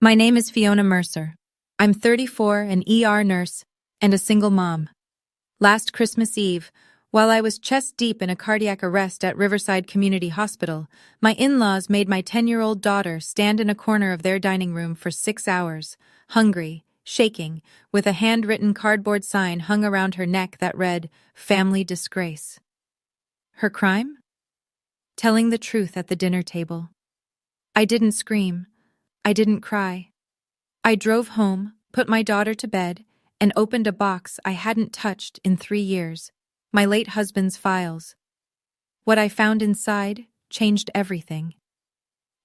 My name is Fiona Mercer. I'm 34, an ER nurse, and a single mom. Last Christmas Eve, while I was chest deep in a cardiac arrest at Riverside Community Hospital, my in-laws made my 10-year-old daughter stand in a corner of their dining room for 6 hours, hungry, shaking, with a handwritten cardboard sign hung around her neck that read, "Family Disgrace." Her crime? Telling the truth at the dinner table. I didn't scream. I didn't cry. I drove home, put my daughter to bed, and opened a box I hadn't touched in 3 years, my late husband's files. What I found inside changed everything.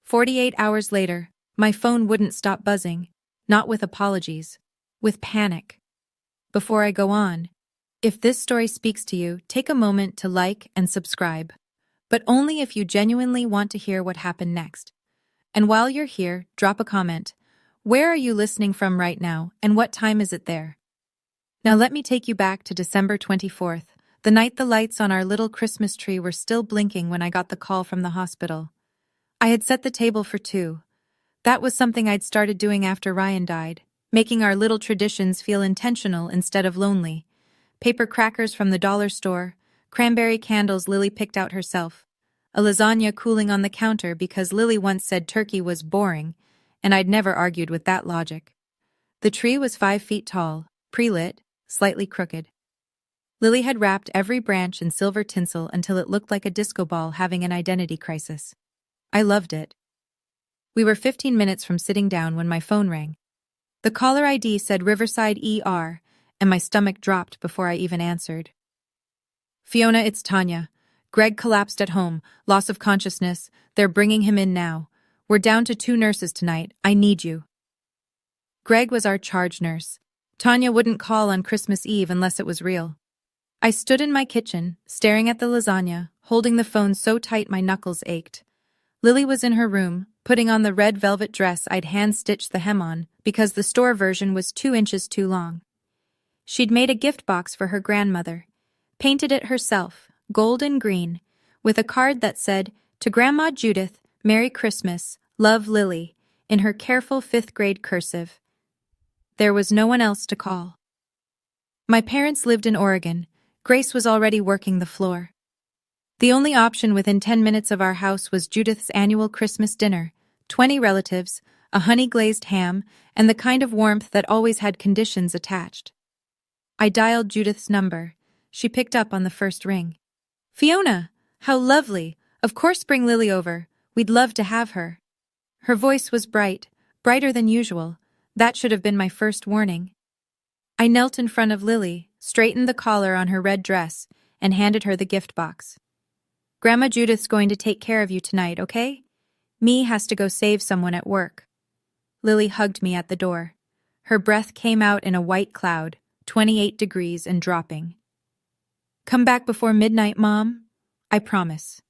48 hours later, my phone wouldn't stop buzzing, not with apologies, with panic. Before I go on, if this story speaks to you, take a moment to like and subscribe, but only if you genuinely want to hear what happened next. And while you're here, drop a comment. Where are you listening from right now, and what time is it there? Now let me take you back to December 24th, the night the lights on our little Christmas tree were still blinking when I got the call from the hospital. I had set the table for 2. That was something I'd started doing after Ryan died, making our little traditions feel intentional instead of lonely. Paper crackers from the dollar store, cranberry candles Lily picked out herself, a lasagna cooling on the counter because Lily once said turkey was boring, and I'd never argued with that logic. The tree was 5 feet tall, pre-lit, slightly crooked. Lily had wrapped every branch in silver tinsel until it looked like a disco ball having an identity crisis. I loved it. We were 15 minutes from sitting down when my phone rang. The caller ID said Riverside ER, and my stomach dropped before I even answered. "Fiona, it's Tanya. Greg collapsed at home, loss of consciousness. They're bringing him in now. We're down to 2 nurses tonight. I need you." Greg was our charge nurse. Tanya wouldn't call on Christmas Eve unless it was real. I stood in my kitchen, staring at the lasagna, holding the phone so tight my knuckles ached. Lily was in her room, putting on the red velvet dress I'd hand-stitched the hem on because the store version was 2 inches too long. She'd made a gift box for her grandmother, painted it herself, gold and green, with a card that said, "To Grandma Judith, Merry Christmas, love Lily," in her careful 5th-grade cursive. There was no one else to call. My parents lived in Oregon. Grace was already working the floor. The only option within 10 minutes of our house was Judith's annual Christmas dinner, 20 relatives, a honey-glazed ham, and the kind of warmth that always had conditions attached. I dialed Judith's number. She picked up on the first ring. "Fiona, how lovely. Of course bring Lily over. We'd love to have her." Her voice was bright, brighter than usual. That should have been my first warning. I knelt in front of Lily, straightened the collar on her red dress, and handed her the gift box. "Grandma Judith's going to take care of you tonight, okay? Me has to go save someone at work." Lily hugged me at the door. Her breath came out in a white cloud, 28 degrees and dropping. "Come back before midnight, Mom. I promise."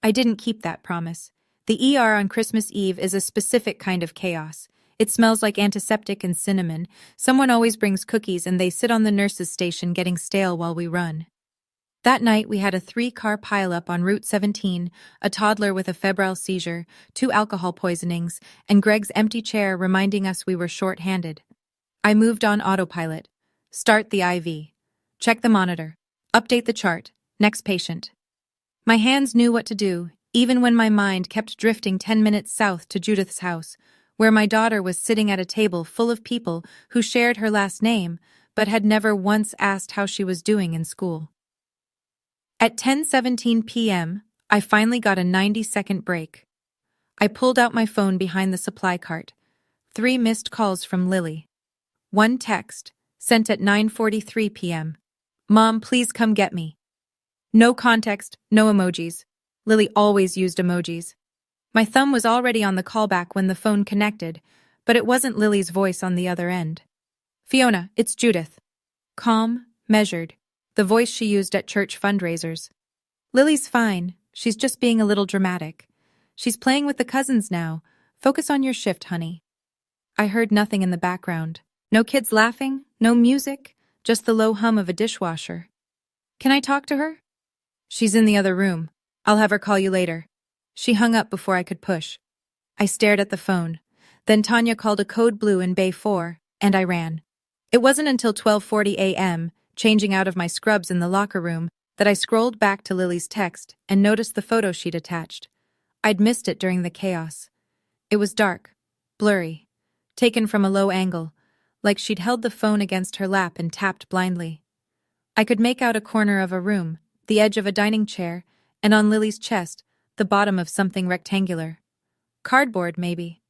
I didn't keep that promise. The ER on Christmas Eve is a specific kind of chaos. It smells like antiseptic and cinnamon. Someone always brings cookies and they sit on the nurse's station getting stale while we run. That night we had a 3-car pileup on Route 17, a toddler with a febrile seizure, 2 alcohol poisonings, and Greg's empty chair reminding us we were short-handed. I moved on autopilot. Start the IV. Check the monitor. Update the chart. Next patient. My hands knew what to do, even when my mind kept drifting 10 minutes south to Judith's house, where my daughter was sitting at a table full of people who shared her last name, but had never once asked how she was doing in school. At 10:17 p.m., I finally got a 90-second break. I pulled out my phone behind the supply cart. 3 missed calls from Lily. 1 text, sent at 9:43 p.m. "Mom, please come get me." No context, no emojis. Lily always used emojis. My thumb was already on the callback when the phone connected, but it wasn't Lily's voice on the other end. "Fiona, it's Judith." Calm, measured, the voice she used at church fundraisers. "Lily's fine. She's just being a little dramatic. She's playing with the cousins now. Focus on your shift, honey." I heard nothing in the background. No kids laughing, no music, just the low hum of a dishwasher. "Can I talk to her?" "She's in the other room. I'll have her call you later." She hung up before I could push. I stared at the phone. Then Tanya called a code blue in Bay 4, and I ran. It wasn't until 12:40 a.m., changing out of my scrubs in the locker room, that I scrolled back to Lily's text and noticed the photo she'd attached. I'd missed it during the chaos. It was dark, blurry, taken from a low angle, like she'd held the phone against her lap and tapped blindly. I could make out a corner of a room, the edge of a dining chair, and on Lily's chest, the bottom of something rectangular. Cardboard, maybe.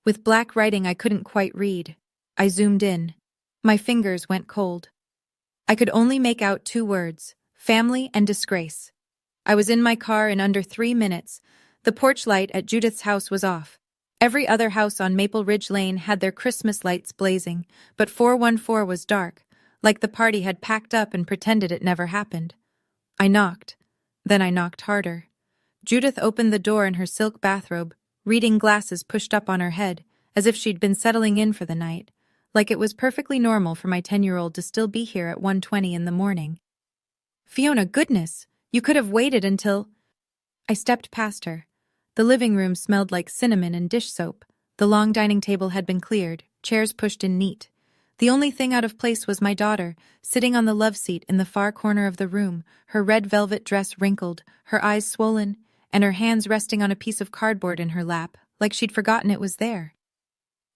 With black writing I couldn't quite read. I zoomed in. My fingers went cold. I could only make out 2 words: family and disgrace. I was in my car in under 3 minutes. The porch light at Judith's house was off. Every other house on Maple Ridge Lane had their Christmas lights blazing, but 414 was dark, like the party had packed up and pretended it never happened. I knocked. Then I knocked harder. Judith opened the door in her silk bathrobe, reading glasses pushed up on her head, as if she'd been settling in for the night, like it was perfectly normal for my 10-year-old to still be here at 1:20 in the morning. "Fiona, goodness, you could have waited until—" I stepped past her. The living room smelled like cinnamon and dish soap. The long dining table had been cleared, chairs pushed in neat. The only thing out of place was my daughter, sitting on the love seat in the far corner of the room, her red velvet dress wrinkled, her eyes swollen, and her hands resting on a piece of cardboard in her lap, like she'd forgotten it was there.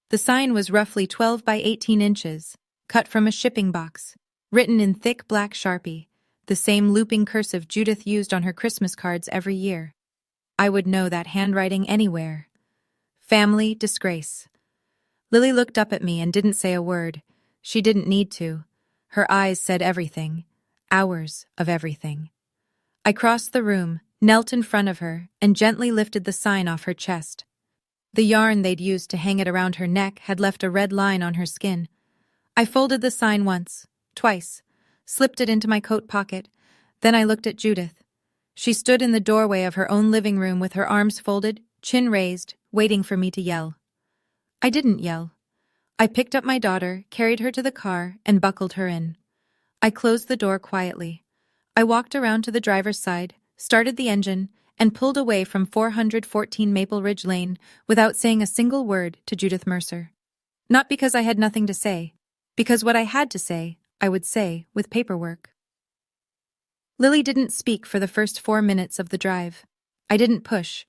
The sign was roughly 12 by 18 inches, cut from a shipping box, written in thick black Sharpie, the same looping cursive Judith used on her Christmas cards every year. I would know that handwriting anywhere. Family Disgrace. Lily looked up at me and didn't say a word. She didn't need to. Her eyes said everything. Hours of everything. I crossed the room, knelt in front of her, and gently lifted the sign off her chest. The yarn they'd used to hang it around her neck had left a red line on her skin. I folded the sign once, twice, slipped it into my coat pocket. Then I looked at Judith. She stood in the doorway of her own living room with her arms folded, chin raised, waiting for me to yell. I didn't yell. I picked up my daughter, carried her to the car, and buckled her in. I closed the door quietly. I walked around to the driver's side, started the engine, and pulled away from 414 Maple Ridge Lane without saying a single word to Judith Mercer. Not because I had nothing to say, because what I had to say, I would say with paperwork. Lily didn't speak for the first 4 minutes of the drive. I didn't push.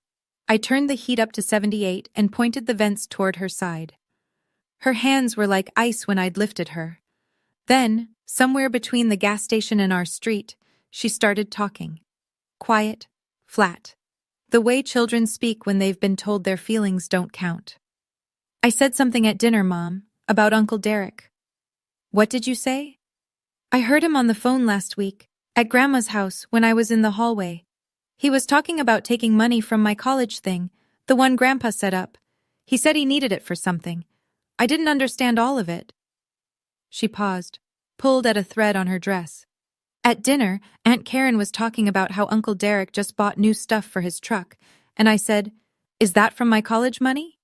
I turned the heat up to 78 and pointed the vents toward her side. Her hands were like ice when I'd lifted her. Then, somewhere between the gas station and our street, she started talking. Quiet, flat. The way children speak when they've been told their feelings don't count. I said something at dinner, Mom, about Uncle Derek. What did you say? I heard him on the phone last week, at Grandma's house when I was in the hallway. He was talking about taking money from my college thing, the one Grandpa set up. He said he needed it for something. I didn't understand all of it. She paused, pulled at a thread on her dress. At dinner, Aunt Karen was talking about how Uncle Derek just bought new stuff for his truck, and I said, "Is that from my college money?"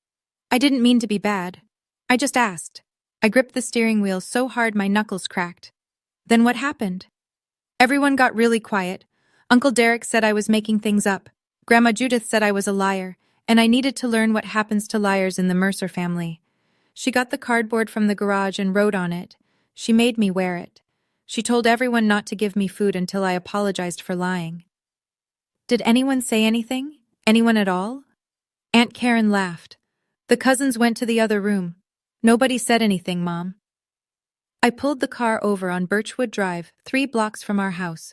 I didn't mean to be bad. I just asked. I gripped the steering wheel so hard my knuckles cracked. Then what happened? Everyone got really quiet. Uncle Derek said I was making things up. Grandma Judith said I was a liar, and I needed to learn what happens to liars in the Mercer family. She got the cardboard from the garage and wrote on it. She made me wear it. She told everyone not to give me food until I apologized for lying. Did anyone say anything? Anyone at all? Aunt Karen laughed. The cousins went to the other room. Nobody said anything, Mom. I pulled the car over on Birchwood Drive, 3 blocks from our house.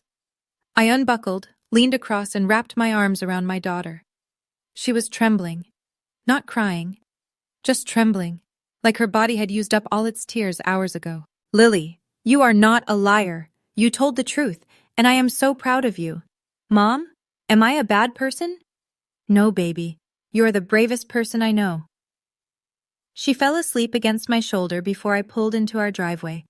I unbuckled, leaned across, and wrapped my arms around my daughter. She was trembling. Not crying. Just trembling. Like her body had used up all its tears hours ago. Lily, you are not a liar. You told the truth, and I am so proud of you. Mom, am I a bad person? No, baby. You are the bravest person I know. She fell asleep against my shoulder before I pulled into our driveway.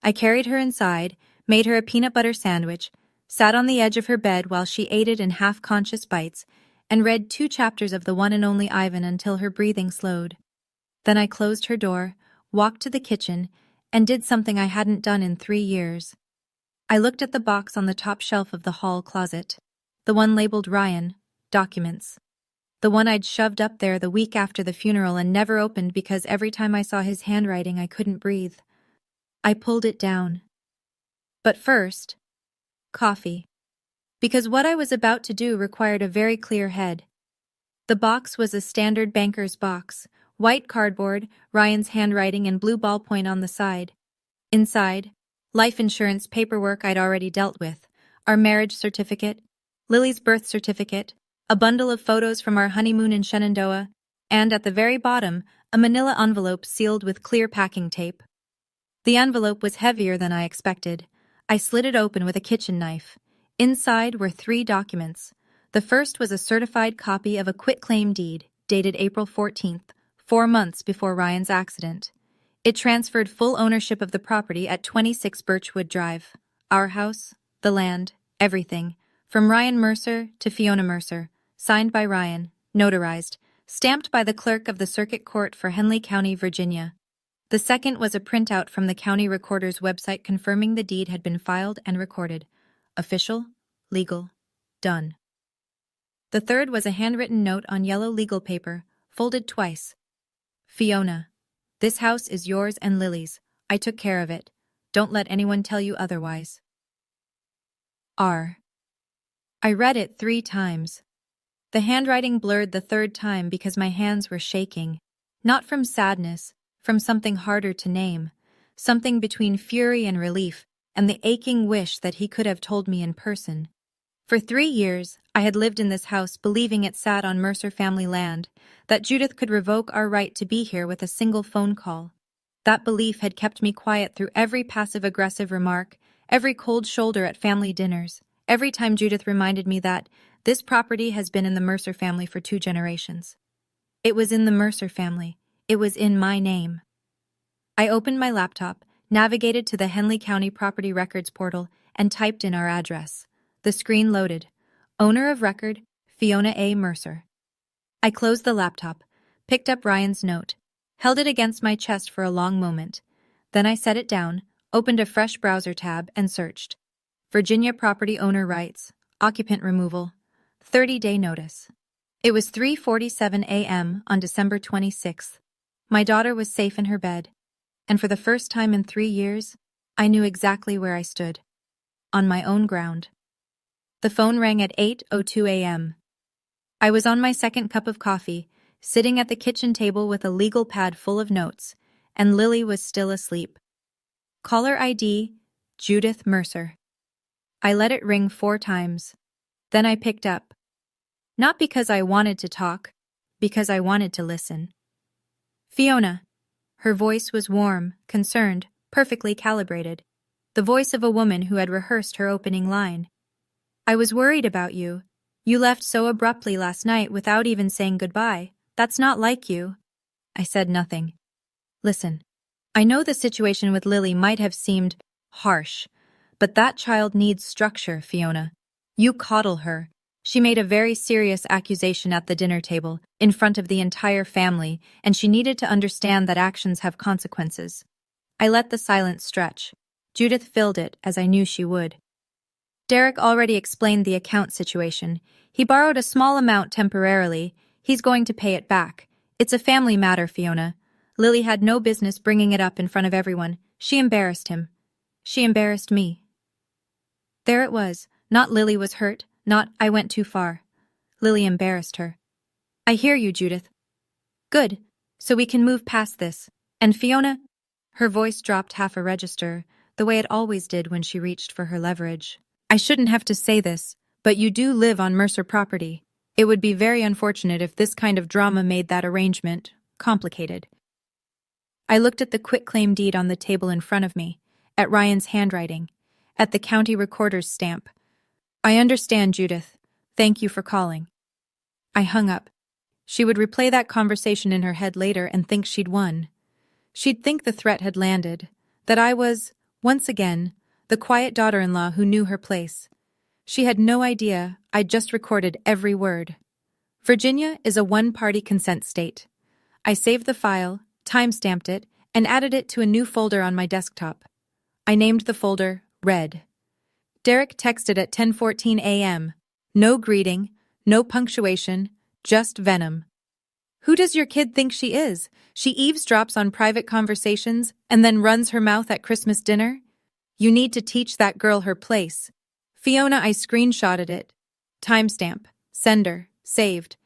I carried her inside, made her a peanut butter sandwich, sat on the edge of her bed while she ate it in half-conscious bites, and read 2 chapters of The One and Only Ivan until her breathing slowed. Then I closed her door, walked to the kitchen, and did something I hadn't done in 3 years. I looked at the box on the top shelf of the hall closet, the one labeled Ryan, Documents. The one I'd shoved up there the week after the funeral and never opened because every time I saw his handwriting I couldn't breathe. I pulled it down. But first, coffee. Because what I was about to do required a very clear head. The box was a standard banker's box, white cardboard, Ryan's handwriting and blue ballpoint on the side. Inside, life insurance paperwork I'd already dealt with, our marriage certificate, Lily's birth certificate, a bundle of photos from our honeymoon in Shenandoah, and at the very bottom, a manila envelope sealed with clear packing tape. The envelope was heavier than I expected. I slid it open with a kitchen knife. Inside were 3 documents. The first was a certified copy of a quitclaim deed, dated April 14th, 4 months before Ryan's accident. It transferred full ownership of the property at 26 Birchwood Drive. Our house, the land, everything, from Ryan Mercer to Fiona Mercer, signed by Ryan, notarized, stamped by the clerk of the Circuit Court for Henley County, Virginia. The second was a printout from the county recorder's website confirming the deed had been filed and recorded. Official, legal, done. The third was a handwritten note on yellow legal paper, folded twice. Fiona, this house is yours and Lily's. I took care of it. Don't let anyone tell you otherwise. R. I read it 3 times. The handwriting blurred the 3rd time because my hands were shaking. Not from sadness, from something harder to name. Something between fury and relief, and the aching wish that he could have told me in person. For 3 years, I had lived in this house believing it sat on Mercer family land, that Judith could revoke our right to be here with a single phone call. That belief had kept me quiet through every passive-aggressive remark, every cold shoulder at family dinners, every time Judith reminded me that this property has been in the Mercer family for 2 generations. It was in the Mercer family. It was in my name. I opened my laptop, navigated to the Henley County Property Records portal, and typed in our address. The screen loaded. Owner of record, Fiona A. Mercer. I closed the laptop, picked up Ryan's note, held it against my chest for a long moment. Then I set it down, opened a fresh browser tab, and searched. Virginia property owner rights, occupant removal, 30-day notice. It was 3:47 a.m. on December 26th. My daughter was safe in her bed, and for the first time in 3 years, I knew exactly where I stood. On my own ground. The phone rang at 8:02 a.m. I was on my second cup of coffee, sitting at the kitchen table with a legal pad full of notes, and Lily was still asleep. Caller ID, Judith Mercer. I let it ring 4 times. Then I picked up. Not because I wanted to talk, because I wanted to listen. Fiona. Her voice was warm, concerned, perfectly calibrated. The voice of a woman who had rehearsed her opening line. I was worried about you. You left so abruptly last night without even saying goodbye. That's not like you. I said nothing. Listen, I know the situation with Lily might have seemed harsh, but that child needs structure, Fiona. You coddle her. She made a very serious accusation at the dinner table, in front of the entire family, and she needed to understand that actions have consequences. I let the silence stretch. Judith filled it, as I knew she would. Derek already explained the account situation. He borrowed a small amount temporarily. He's going to pay it back. It's a family matter, Fiona. Lily had no business bringing it up in front of everyone. She embarrassed him. She embarrassed me. There it was. Not Lily was hurt. Not I went too far. Lily embarrassed her. I hear you, Judith. Good. So we can move past this. And Fiona? Her voice dropped half a register, the way it always did when she reached for her leverage. I shouldn't have to say this, but you do live on Mercer property. It would be very unfortunate if this kind of drama made that arrangement complicated. I looked at the quitclaim deed on the table in front of me, at Ryan's handwriting, at the county recorder's stamp. I understand, Judith. Thank you for calling. I hung up. She would replay that conversation in her head later and think she'd won. She'd think the threat had landed, that I was, once again, the quiet daughter-in-law who knew her place. She had no idea I'd just recorded every word. Virginia is a one-party consent state. I saved the file, time-stamped it, and added it to a new folder on my desktop. I named the folder Red. Derek texted at 10:14 a.m. No greeting, no punctuation, Just venom. Who does your kid think she is? She eavesdrops on private conversations and then runs her mouth at Christmas dinner? You need to teach that girl her place. Fiona, I screenshotted it. Timestamp. Sender. Saved.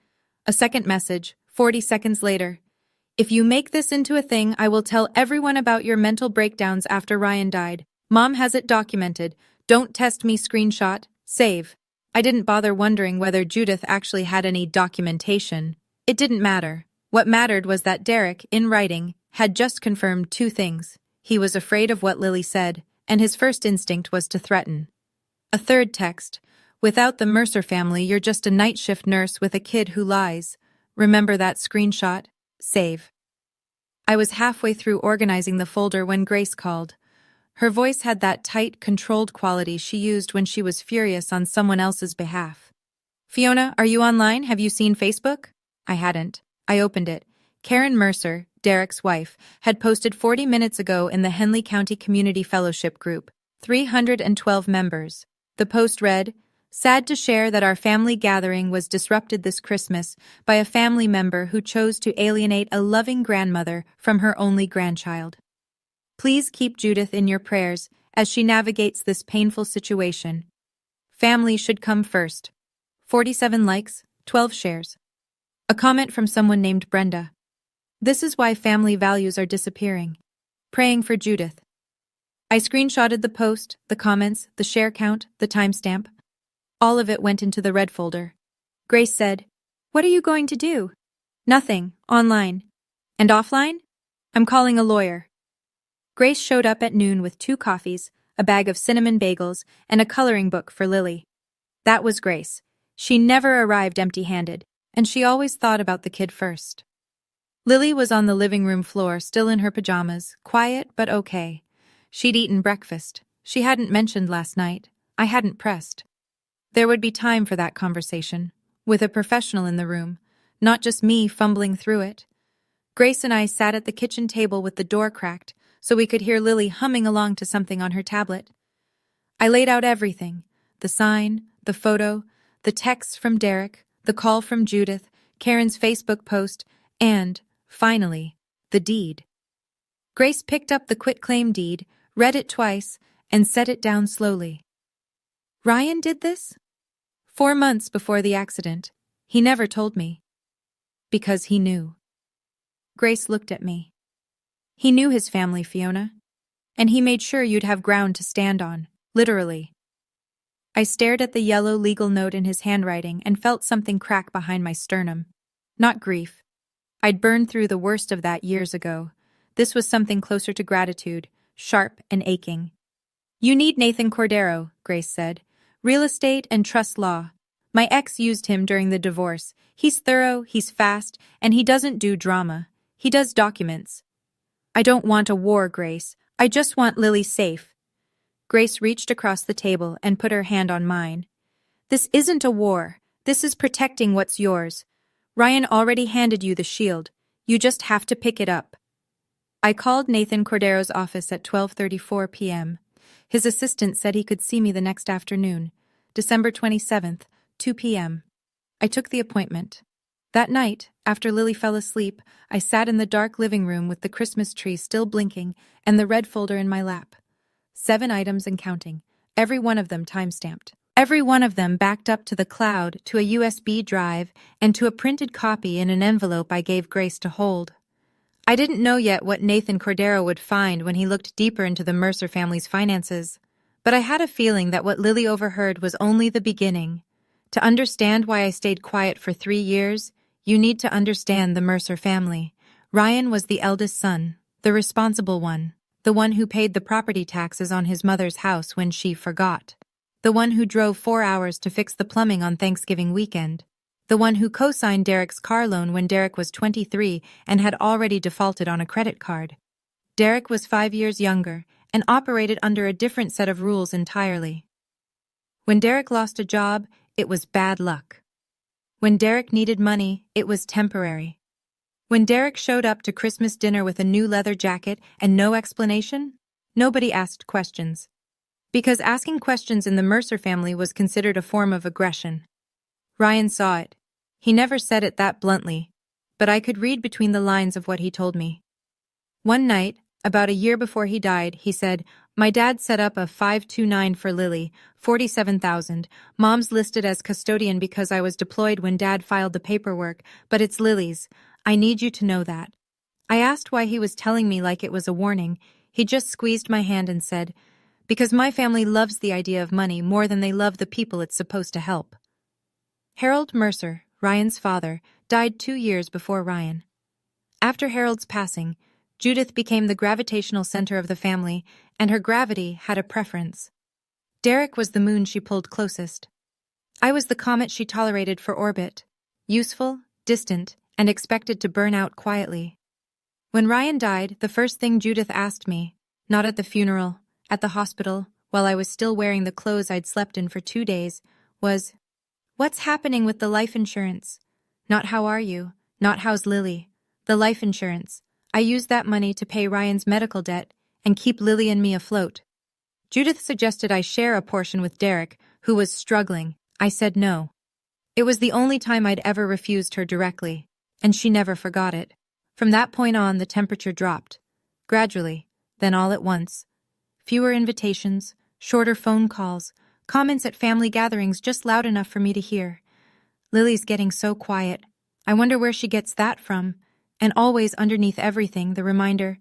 A second message, 40 seconds later. If you make this into a thing, I will tell everyone about your mental breakdowns after Ryan died. Mom has it documented. Don't test me. Screenshot. Save. I didn't bother wondering whether Judith actually had any documentation. It didn't matter. What mattered was that Derek, in writing, had just confirmed two things. He was afraid of what Lily said, and his first instinct was to threaten. A third text. Without the Mercer family, you're just a night shift nurse with a kid who lies. Remember that screenshot? Save. I was halfway through organizing the folder when Grace called. Her voice had that tight, controlled quality she used when she was furious on someone else's behalf. Fiona, are you online? Have you seen Facebook? I hadn't. I opened it. Karen Mercer, Derek's wife, had posted 40 minutes ago in the Henley County Community Fellowship Group, 312 members. The post read, "Sad to share that our family gathering was disrupted this Christmas by a family member who chose to alienate a loving grandmother from her only grandchild. Please keep Judith in your prayers as she navigates this painful situation. Family should come first." 47 likes, 12 shares. A comment from someone named Brenda. "This is why family values are disappearing. Praying for Judith." I screenshotted the post, the comments, the share count, the timestamp. All of it went into the red folder. Grace said, "What are you going to do?" "Nothing, online." "And offline?" "I'm calling a lawyer." Grace showed up at noon with 2 coffees, a bag of cinnamon bagels, and a coloring book for Lily. That was Grace. She never arrived empty-handed, and she always thought about the kid first. Lily was on the living room floor, still in her pajamas, quiet but okay. She'd eaten breakfast. She hadn't mentioned last night. I hadn't pressed. There would be time for that conversation, with a professional in the room, not just me fumbling through it. Grace and I sat at the kitchen table with the door cracked, so we could hear Lily humming along to something on her tablet. I laid out everything: the sign, the photo, the texts from Derek, the call from Judith, Karen's Facebook post, and, finally, the deed. Grace picked up the quitclaim deed, read it twice, and set it down slowly. Ryan did this? 4 months before the accident. He never told me. Because he knew. Grace looked at me. He knew his family, Fiona. And he made sure you'd have ground to stand on, literally. I stared at the yellow legal note in his handwriting and felt something crack behind my sternum. Not grief. I'd burned through the worst of that years ago. This was something closer to gratitude, sharp and aching. "You need Nathan Cordero," Grace said. "Real estate and trust law. My ex used him during the divorce. He's thorough, he's fast, and he doesn't do drama. He does documents." "I don't want a war, Grace. I just want Lily safe." Grace reached across the table and put her hand on mine. "This isn't a war. This is protecting what's yours. Ryan already handed you the shield. You just have to pick it up." I called Nathan Cordero's office at 12:34 p.m. His assistant said he could see me the next afternoon, December 27th, 2 p.m. I took the appointment. That night, after Lily fell asleep, I sat in the dark living room with the Christmas tree still blinking and the red folder in my lap. 7 items and counting, every one of them time-stamped. Every one of them backed up to the cloud, to a USB drive, and to a printed copy in an envelope I gave Grace to hold. I didn't know yet what Nathan Cordero would find when he looked deeper into the Mercer family's finances, but I had a feeling that what Lily overheard was only the beginning. To understand why I stayed quiet for 3 years, you need to understand the Mercer family. Ryan was the eldest son, the responsible one, the one who paid the property taxes on his mother's house when she forgot, the one who drove 4 hours to fix the plumbing on Thanksgiving weekend, the one who co-signed Derek's car loan when Derek was 23 and had already defaulted on a credit card. Derek was 5 years younger and operated under a different set of rules entirely. When Derek lost a job, it was bad luck. When Derek needed money, it was temporary. When Derek showed up to Christmas dinner with a new leather jacket and no explanation, nobody asked questions. Because asking questions in the Mercer family was considered a form of aggression. Ryan saw it. He never said it that bluntly, but I could read between the lines of what he told me. One night, about a year before he died, he said, "My dad set up a 529 for Lily, 47,000. Mom's listed as custodian because I was deployed when Dad filed the paperwork, but it's Lily's. I need you to know that." I asked why he was telling me like it was a warning. He just squeezed my hand and said, "Because my family loves the idea of money more than they love the people it's supposed to help." Harold Mercer, Ryan's father, died 2 years before Ryan. After Harold's passing, Judith became the gravitational center of the family, and her gravity had a preference. Derek was the moon she pulled closest. I was the comet she tolerated for orbit, useful, distant, and expected to burn out quietly. When Ryan died, the first thing Judith asked me, not at the funeral, at the hospital, while I was still wearing the clothes I'd slept in for 2 days, was, "What's happening with the life insurance?" Not "How are you?" Not "How's Lily?" The life insurance. I used that money to pay Ryan's medical debt and keep Lily and me afloat. Judith suggested I share a portion with Derek, who was struggling. I said no. It was the only time I'd ever refused her directly, and she never forgot it. From that point on, the temperature dropped. Gradually, then all at once. Fewer invitations, shorter phone calls, comments at family gatherings just loud enough for me to hear. "Lily's getting so quiet. I wonder where she gets that from." And always underneath everything, the reminder,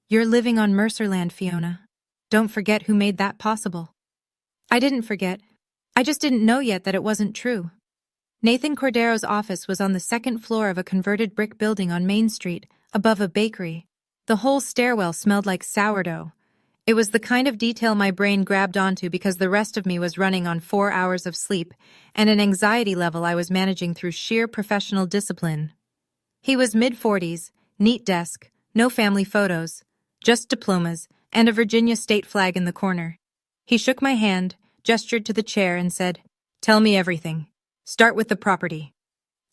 "You're living on Mercerland, Fiona. Don't forget who made that possible." I didn't forget. I just didn't know yet that it wasn't true. Nathan Cordero's office was on the second floor of a converted brick building on Main Street, above a bakery. The whole stairwell smelled like sourdough. It was the kind of detail my brain grabbed onto because the rest of me was running on 4 hours of sleep and an anxiety level I was managing through sheer professional discipline. He was mid-40s, neat desk, no family photos, just diplomas, and a Virginia state flag in the corner. He shook my hand, gestured to the chair, and said, "Tell me everything. Start with the property."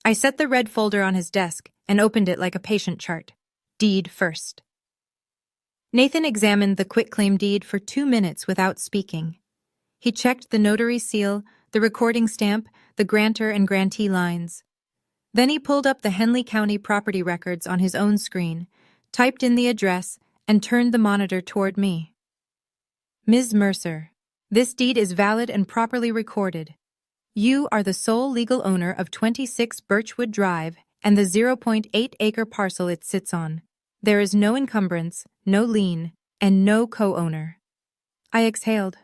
I set the red folder on his desk and opened it like a patient chart. Deed first. Nathan examined the quitclaim deed for 2 minutes without speaking. He checked the notary seal, the recording stamp, the grantor and grantee lines. Then he pulled up the Henley County property records on his own screen, typed in the address, and turned the monitor toward me. "Ms. Mercer, this deed is valid and properly recorded. You are the sole legal owner of 26 Birchwood Drive and the 0.8-acre parcel it sits on. There is no encumbrance, no lien, and no co-owner." I exhaled.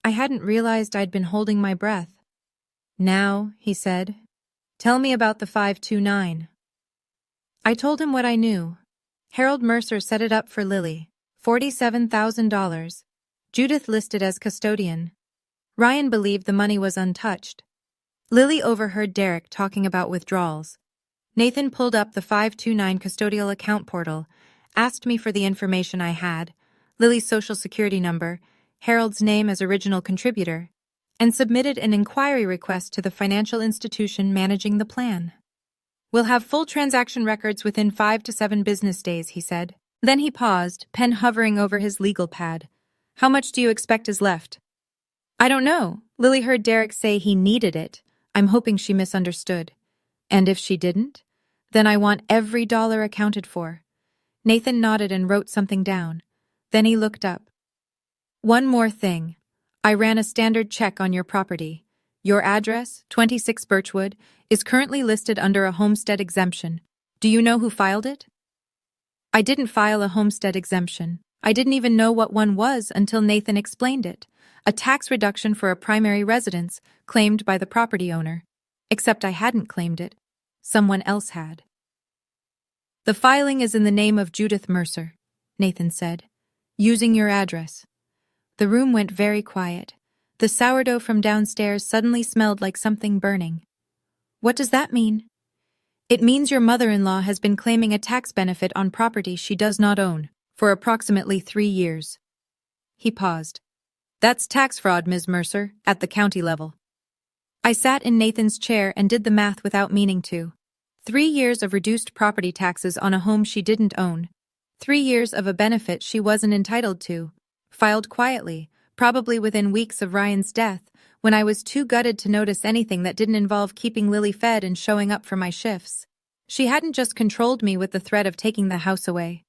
I hadn't realized I'd been holding my breath. "Now," he said, "tell me about the 529. I told him what I knew. Harold Mercer set it up for Lily, $47,000. Judith listed as custodian. Ryan believed the money was untouched. Lily overheard Derek talking about withdrawals. Nathan pulled up the 529 custodial account portal, asked me for the information I had, Lily's social security number, Harold's name as original contributor, and submitted an inquiry request to the financial institution managing the plan. "We'll have full transaction records within 5 to 7 business days," he said. Then he paused, pen hovering over his legal pad. "How much do you expect is left?" "I don't know." Lily heard Derek say he needed it. I'm hoping she misunderstood. "And if she didn't? Then I want every dollar accounted for." Nathan nodded and wrote something down. Then he looked up. "One more thing. I ran a standard check on your property. Your address, 26 Birchwood, is currently listed under a homestead exemption. Do you know who filed it?" I didn't file a homestead exemption. I didn't even know what one was until Nathan explained it. A tax reduction for a primary residence claimed by the property owner. Except I hadn't claimed it. Someone else had. "The filing is in the name of Judith Mercer," Nathan said, "using your address." The room went very quiet. The sourdough from downstairs suddenly smelled like something burning. "What does that mean?" "It means your mother-in-law has been claiming a tax benefit on property she does not own for approximately 3 years. He paused. "That's tax fraud, Ms. Mercer, at the county level." I sat in Nathan's chair and did the math without meaning to. 3 years of reduced property taxes on a home she didn't own. 3 years of a benefit she wasn't entitled to. Filed quietly, probably within weeks of Ryan's death, when I was too gutted to notice anything that didn't involve keeping Lily fed and showing up for my shifts. She hadn't just controlled me with the threat of taking the house away.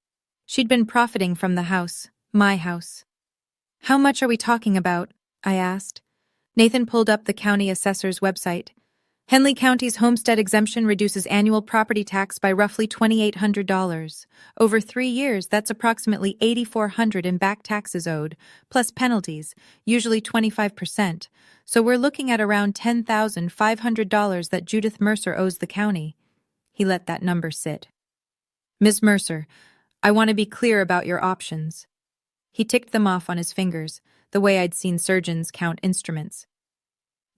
She'd been profiting from the house, my house. "How much are we talking about?" I asked. Nathan pulled up the county assessor's website. Henley County's homestead exemption reduces annual property tax by roughly $2,800. Over 3 years, that's approximately $8,400 in back taxes owed, plus penalties, usually 25%. So we're looking at around $10,500 that Judith Mercer owes the county. He let that number sit. "Miss Mercer, I want to be clear about your options." He ticked them off on his fingers, the way I'd seen surgeons count instruments.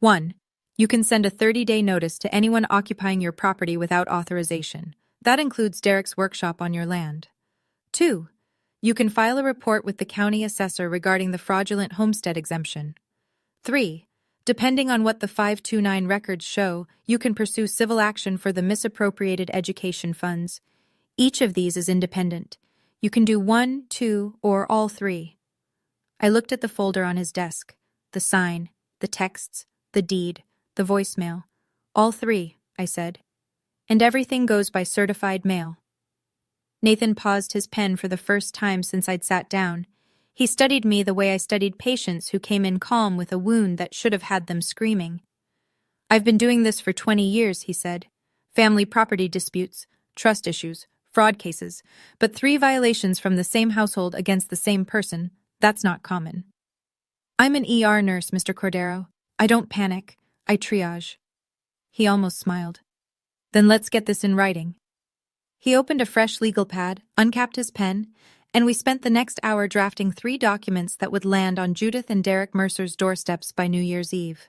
1. You can send a 30-day notice to anyone occupying your property without authorization. That includes Derek's workshop on your land. 2. You can file a report with the county assessor regarding the fraudulent homestead exemption. 3. Depending on what the 529 records show, you can pursue civil action for the misappropriated education funds. Each of these is independent. You can do 1, 2, or all 3. I looked at the folder on his desk, the sign, the texts, the deed, the voicemail. "All 3, I said. "And everything goes by certified mail." Nathan paused his pen for the first time since I'd sat down. He studied me the way I studied patients who came in calm with a wound that should have had them screaming. "I've been doing this for 20 years, he said. "Family property disputes, trust issues, fraud cases, but 3 violations from the same household against the same person, that's not common." "I'm an ER nurse, Mr. Cordero. I don't panic. I triage." He almost smiled. "Then let's get this in writing." He opened a fresh legal pad, uncapped his pen, and we spent the next hour drafting 3 documents that would land on Judith and Derek Mercer's doorsteps by New Year's Eve.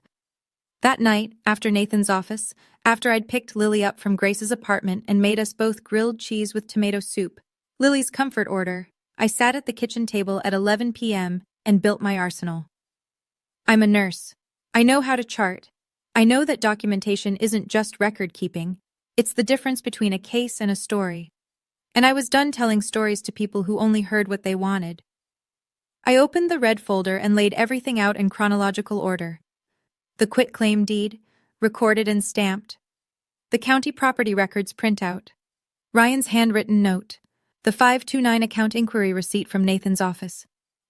That night, after Nathan's office, after I'd picked Lily up from Grace's apartment and made us both grilled cheese with tomato soup, Lily's comfort order, I sat at the kitchen table at 11 p.m. and built my arsenal. I'm a nurse. I know how to chart. I know that documentation isn't just record keeping. It's the difference between a case and a story. And I was done telling stories to people who only heard what they wanted. I opened the red folder and laid everything out in chronological order. The quitclaim deed, recorded and stamped. The county property records printout. Ryan's handwritten note. The 529 account inquiry receipt from Nathan's office.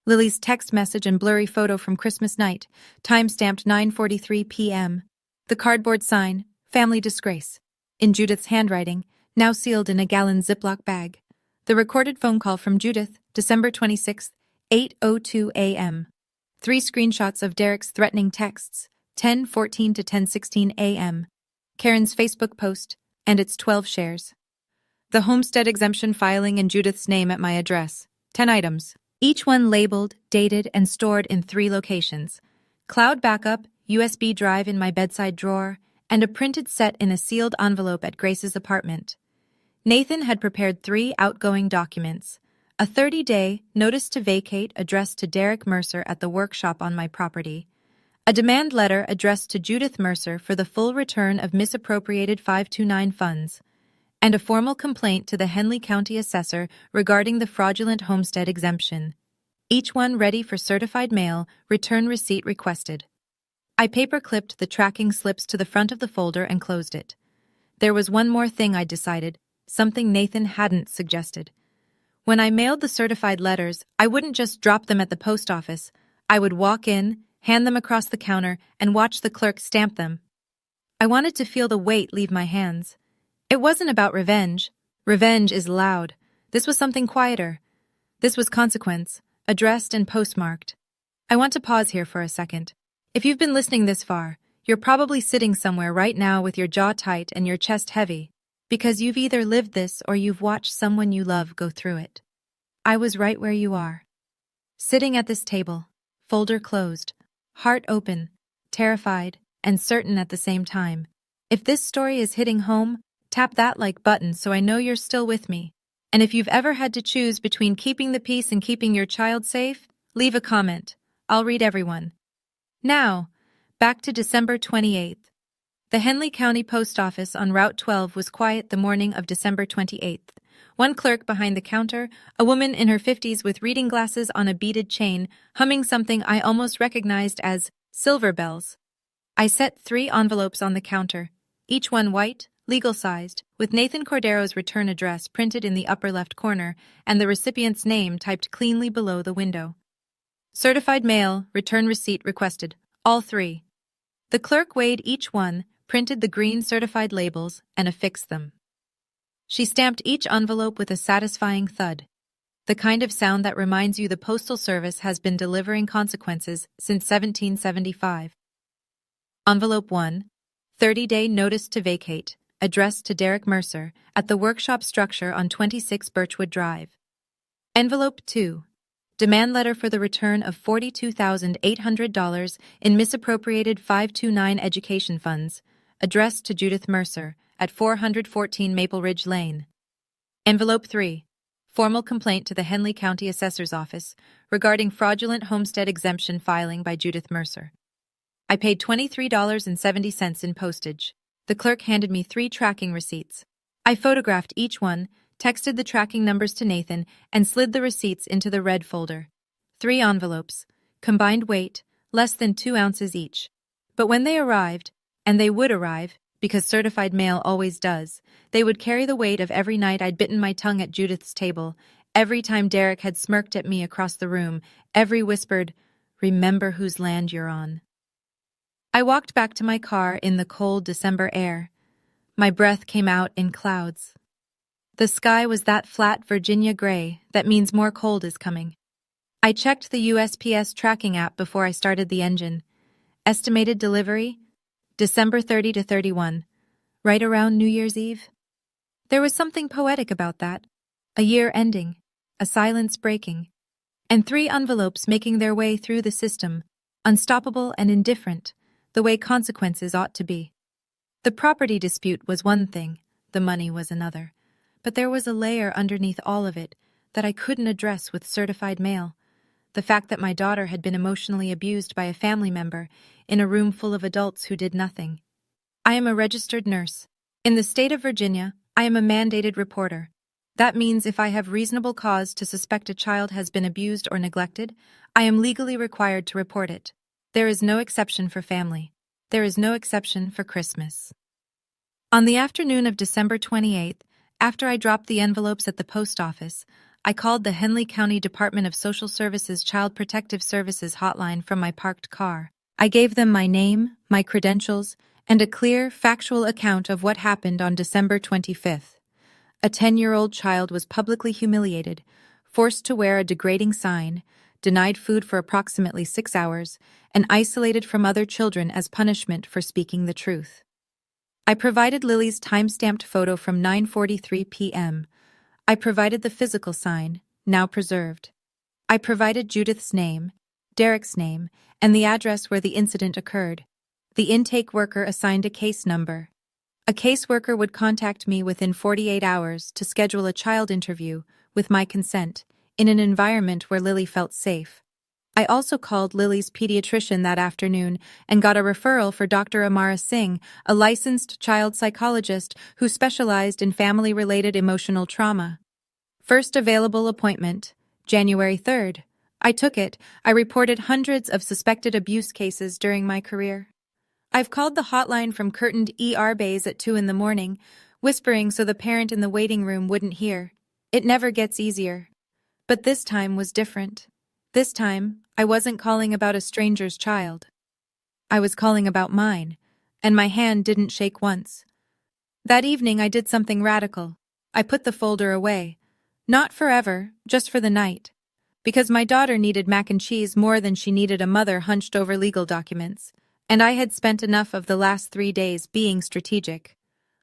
Lily's text message and blurry photo from Christmas night, time-stamped 9:43 p.m. The cardboard sign, Family Disgrace, in Judith's handwriting, now sealed in a gallon Ziploc bag. The recorded phone call from Judith, December 26, 8:02 a.m. 3 screenshots of Derek's threatening texts, 10:14 to 10:16 a.m. Karen's Facebook post, and its 12 shares. The homestead exemption filing in Judith's name at my address, 10 items, each one labeled, dated, and stored in 3 locations. Cloud backup, USB drive in my bedside drawer, and a printed set in a sealed envelope at Grace's apartment. Nathan had prepared 3 outgoing documents. A 30-day notice to vacate addressed to Derek Mercer at the workshop on my property. A demand letter addressed to Judith Mercer for the full return of misappropriated 529 funds. And a formal complaint to the Henley County Assessor regarding the fraudulent homestead exemption. Each one ready for certified mail, return receipt requested. I paper-clipped the tracking slips to the front of the folder and closed it. There was one more thing I'd decided, something Nathan hadn't suggested. When I mailed the certified letters, I wouldn't just drop them at the post office. I would walk in, hand them across the counter, and watch the clerk stamp them. I wanted to feel the weight leave my hands. It wasn't about revenge. Revenge is loud. This was something quieter. This was consequence, addressed and postmarked. I want to pause here for a second. If you've been listening this far, you're probably sitting somewhere right now with your jaw tight and your chest heavy, because you've either lived this or you've watched someone you love go through it. I was right where you are. Sitting at this table, folder closed, heart open, terrified, and certain at the same time. If this story is hitting home, tap that like button so I know you're still with me. And if you've ever had to choose between keeping the peace and keeping your child safe, leave a comment. I'll read everyone. Now, back to December 28th. The Henley County Post Office on Route 12 was quiet the morning of December 28th. One clerk behind the counter, a woman in her 50s with reading glasses on a beaded chain, humming something I almost recognized as silver bells. I set 3 envelopes on the counter, each one white, legal-sized, with Nathan Cordero's return address printed in the upper left corner and the recipient's name typed cleanly below the window. Certified mail, return receipt requested, all 3. The clerk weighed each one, printed the green certified labels, and affixed them. She stamped each envelope with a satisfying thud, the kind of sound that reminds you the Postal Service has been delivering consequences since 1775. Envelope 1, 30-day notice to vacate, addressed to Derek Mercer, at the workshop structure on 26 Birchwood Drive. Envelope 2, demand letter for the return of $42,800 in misappropriated 529 education funds, addressed to Judith Mercer, at 414 Maple Ridge Lane. Envelope 3, formal complaint to the Henley County Assessor's Office regarding fraudulent homestead exemption filing by Judith Mercer. I paid $23.70 in postage. The clerk handed me 3 tracking receipts. I photographed each one, texted the tracking numbers to Nathan, and slid the receipts into the red folder. 3 envelopes, combined weight, less than 2 ounces each. But when they arrived, and they would arrive, because certified mail always does, they would carry the weight of every night I'd bitten my tongue at Judith's table, every time Derek had smirked at me across the room, every whispered, "Remember whose land you're on." I walked back to my car in the cold December air. My breath came out in clouds. The sky was that flat Virginia gray that means more cold is coming. I checked the USPS tracking app before I started the engine. Estimated delivery? December 30 to 31, right around New Year's Eve. There was something poetic about that. A year ending, a silence breaking, and 3 envelopes making their way through the system, unstoppable and indifferent, the way consequences ought to be. The property dispute was one thing, the money was another, but there was a layer underneath all of it that I couldn't address with certified mail. The fact that my daughter had been emotionally abused by a family member in a room full of adults who did nothing. I am a registered nurse. In the state of Virginia, I am a mandated reporter. That means if I have reasonable cause to suspect a child has been abused or neglected, I am legally required to report it. There is no exception for family. There is no exception for Christmas. On the afternoon of December 28th, after I dropped the envelopes at the post office, I called the Henley County Department of Social Services Child Protective Services hotline from my parked car. I gave them my name, my credentials, and a clear, factual account of what happened on December 25th. A 10-year-old child was publicly humiliated, forced to wear a degrading sign, denied food for approximately 6 hours, and isolated from other children as punishment for speaking the truth. I provided Lily's time-stamped photo from 9:43 p.m., I provided the physical sign, now preserved. I provided Judith's name, Derek's name, and the address where the incident occurred. The intake worker assigned a case number. A caseworker would contact me within 48 hours to schedule a child interview, with my consent, in an environment where Lily felt safe. I also called Lily's pediatrician that afternoon and got a referral for Dr. Amara Singh, a licensed child psychologist who specialized in family-related emotional trauma. First available appointment, January 3rd. I took it. I reported hundreds of suspected abuse cases during my career. I've called the hotline from curtained ER bays at 2 in the morning, whispering so the parent in the waiting room wouldn't hear. It never gets easier. But this time was different. This time, I wasn't calling about a stranger's child. I was calling about mine, and my hand didn't shake once. That evening I did something radical. I put the folder away. Not forever, just for the night. Because my daughter needed mac and cheese more than she needed a mother hunched over legal documents, and I had spent enough of the last 3 days being strategic.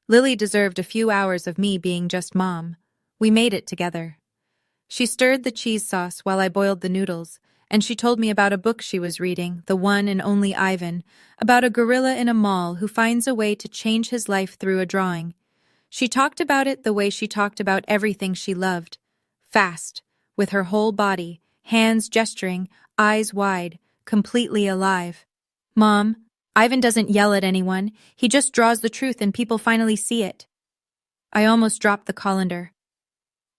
Lily deserved a few hours of me being just mom. We made it together. She stirred the cheese sauce while I boiled the noodles, and she told me about a book she was reading, The One and Only Ivan, about a gorilla in a mall who finds a way to change his life through a drawing. She talked about it the way she talked about everything she loved. Fast, with her whole body, hands gesturing, eyes wide, completely alive. Mom, Ivan doesn't yell at anyone. He just draws the truth and people finally see it. I almost dropped the colander.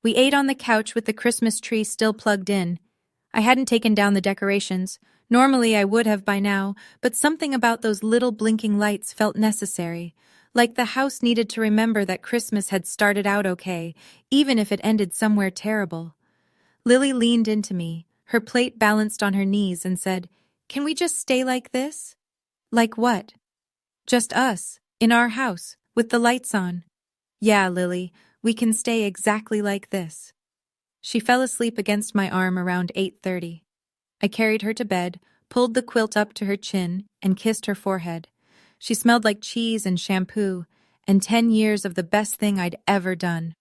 We ate on the couch with the Christmas tree still plugged in. I hadn't taken down the decorations, Normally I would have by now, but something about those little blinking lights felt necessary, like the house needed to remember that Christmas had started out okay, even if it ended somewhere terrible. Lily leaned into me, her plate balanced on her knees, and said, "Can we just stay like this?" "Like what?" "Just us, in our house, with the lights on." "Yeah, Lily, we can stay exactly like this." She fell asleep against my arm around 8:30. I carried her to bed, pulled the quilt up to her chin, and kissed her forehead. She smelled like cheese and shampoo, and 10 years of the best thing I'd ever done.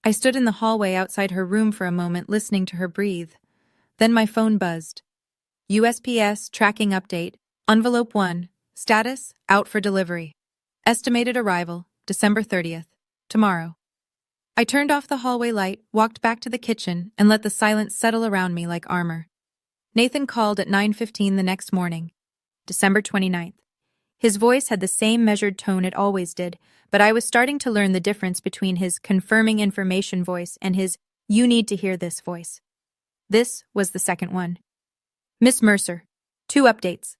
I stood in the hallway outside her room for a moment, listening to her breathe. Then my phone buzzed. USPS tracking update, envelope 1, status, out for delivery. Estimated arrival, December 30th, tomorrow. I turned off the hallway light, walked back to the kitchen, and let the silence settle around me like armor. Nathan called at 9:15 the next morning, December 29th. His voice had the same measured tone it always did, but I was starting to learn the difference between his confirming information voice and his "you need to hear this" voice. This was the second one. "Miss Mercer, 2 updates.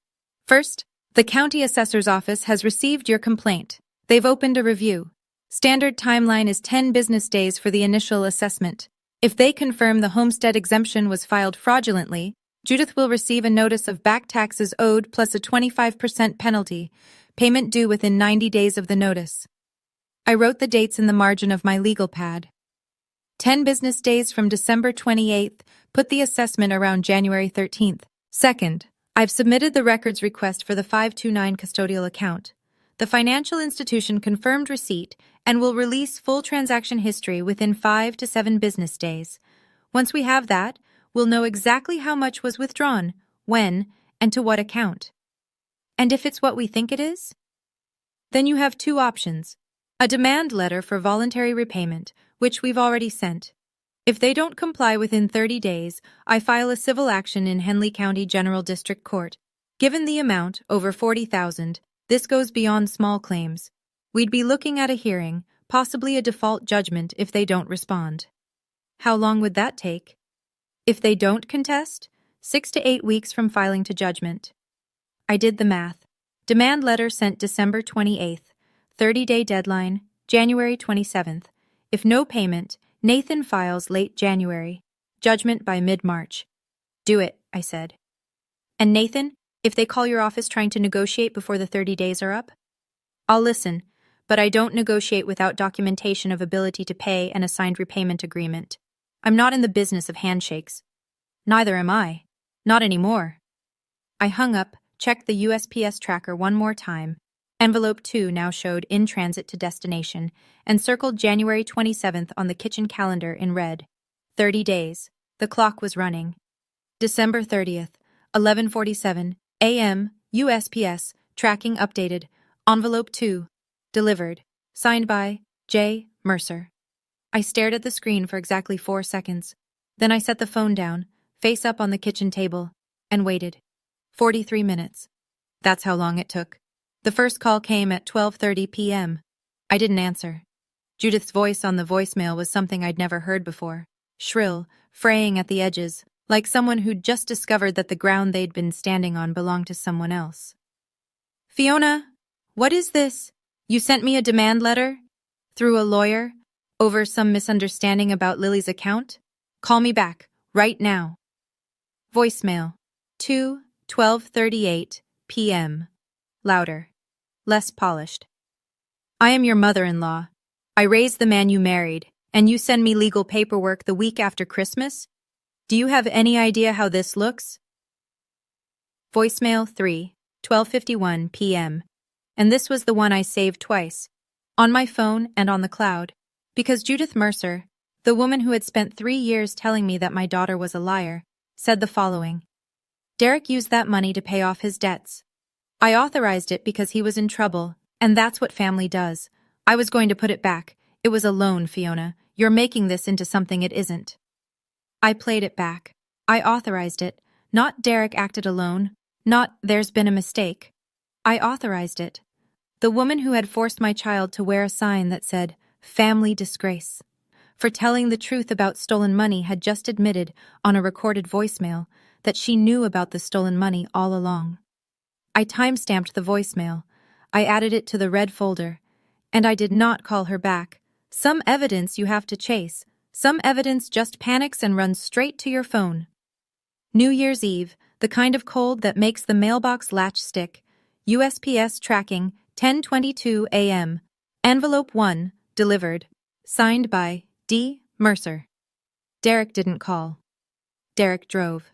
First, the county assessor's office has received your complaint. They've opened a review. Standard timeline is 10 business days for the initial assessment. If they confirm the homestead exemption was filed fraudulently, Judith will receive a notice of back taxes owed plus a 25% penalty, payment due within 90 days of the notice." I wrote the dates in the margin of my legal pad. 10 business days from December 28th, put the assessment around January 13th. Second, I've submitted the records request for the 529 custodial account. The financial institution confirmed receipt and will release full transaction history within 5 to 7 business days. Once we have that, we'll know exactly how much was withdrawn, when, and to what account. And if it's what we think it is? Then you have 2 options. A demand letter for voluntary repayment, which we've already sent. If they don't comply within 30 days, I file a civil action in Henley County General District Court. Given the amount, over $40,000, this goes beyond small claims. We'd be looking at a hearing, possibly a default judgment if they don't respond. How long would that take? If they don't contest, 6 to 8 weeks from filing to judgment. I did the math. Demand letter sent December 28th, 30-day deadline, January 27th. If no payment, Nathan files late January, judgment by mid-March. Do it, I said. And Nathan, if they call your office trying to negotiate before the 30 days are up? I'll listen, but I don't negotiate without documentation of ability to pay and a signed repayment agreement. I'm not in the business of handshakes. Neither am I. Not anymore. I hung up, checked the USPS tracker one more time. Envelope 2 now showed in transit to destination, and circled January 27th on the kitchen calendar in red. 30 days. The clock was running. December 30th, 11:47 a.m., USPS, tracking updated. Envelope 2. Delivered. Signed by J. Mercer. I stared at the screen for exactly 4 seconds. Then I set the phone down, face up on the kitchen table, and waited. 43 minutes. That's how long it took. The first call came at 12:30 p.m. I didn't answer. Judith's voice on the voicemail was something I'd never heard before. Shrill, fraying at the edges, like someone who'd just discovered that the ground they'd been standing on belonged to someone else. "Fiona, what is this? You sent me a demand letter? Through a lawyer? Over some misunderstanding about Lily's account? Call me back, right now." Voicemail. 2:12:38 p.m. Louder. Less polished. "I am your mother-in-law. I raised the man you married, and you send me legal paperwork the week after Christmas? Do you have any idea how this looks?" Voicemail 3:12:51 p.m. And this was the one I saved twice, on my phone and on the cloud, because Judith Mercer, the woman who had spent 3 years telling me that my daughter was a liar, said the following. "Derek used that money to pay off his debts. I authorized it because he was in trouble, and that's what family does. I was going to put it back. It was a loan, Fiona. You're making this into something it isn't." I played it back. I authorized it. Not Derek acted alone. Not there's been a mistake. I authorized it. The woman who had forced my child to wear a sign that said, "Family Disgrace." for telling the truth about stolen money, had just admitted on a recorded voicemail that she knew about the stolen money all along. I timestamped the voicemail. I added it to the red folder. And I did not call her back. Some evidence you have to chase. Some evidence just panics and runs straight to your phone. New Year's Eve, the kind of cold that makes the mailbox latch stick. USPS tracking, 10:22 a.m. Envelope 1, delivered. Signed by D. Mercer. Derek didn't call. Derek drove.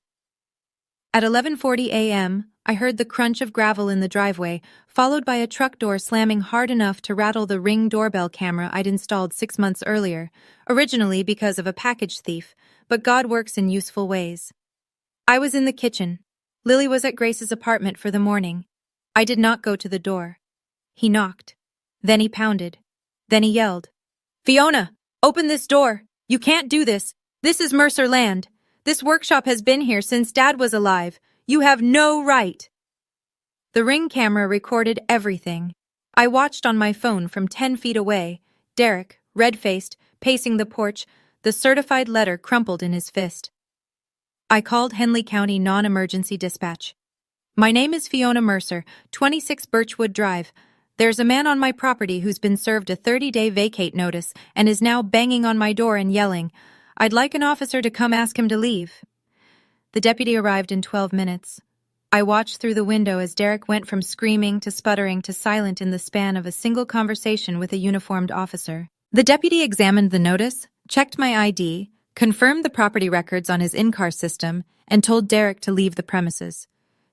At 11:40 a.m., I heard the crunch of gravel in the driveway, followed by a truck door slamming hard enough to rattle the Ring doorbell camera I'd installed 6 months earlier, originally because of a package thief, but God works in useful ways. I was in the kitchen. Lily was at Grace's apartment for the morning. I did not go to the door. He knocked. Then he pounded. Then he yelled, "Fiona, open this door! You can't do this! This is Mercer land! This workshop has been here since Dad was alive! You have no right!" The Ring camera recorded everything. I watched on my phone from 10 feet away, Derek, red-faced, pacing the porch, the certified letter crumpled in his fist. I called Henley County Non-Emergency Dispatch. "My name is Fiona Mercer, 26 Birchwood Drive. There's a man on my property who's been served a 30-day vacate notice and is now banging on my door and yelling. I'd like an officer to come ask him to leave." The deputy arrived in 12 minutes. I watched through the window as Derek went from screaming to sputtering to silent in the span of a single conversation with a uniformed officer. The deputy examined the notice, checked my ID, confirmed the property records on his in-car system, and told Derek to leave the premises.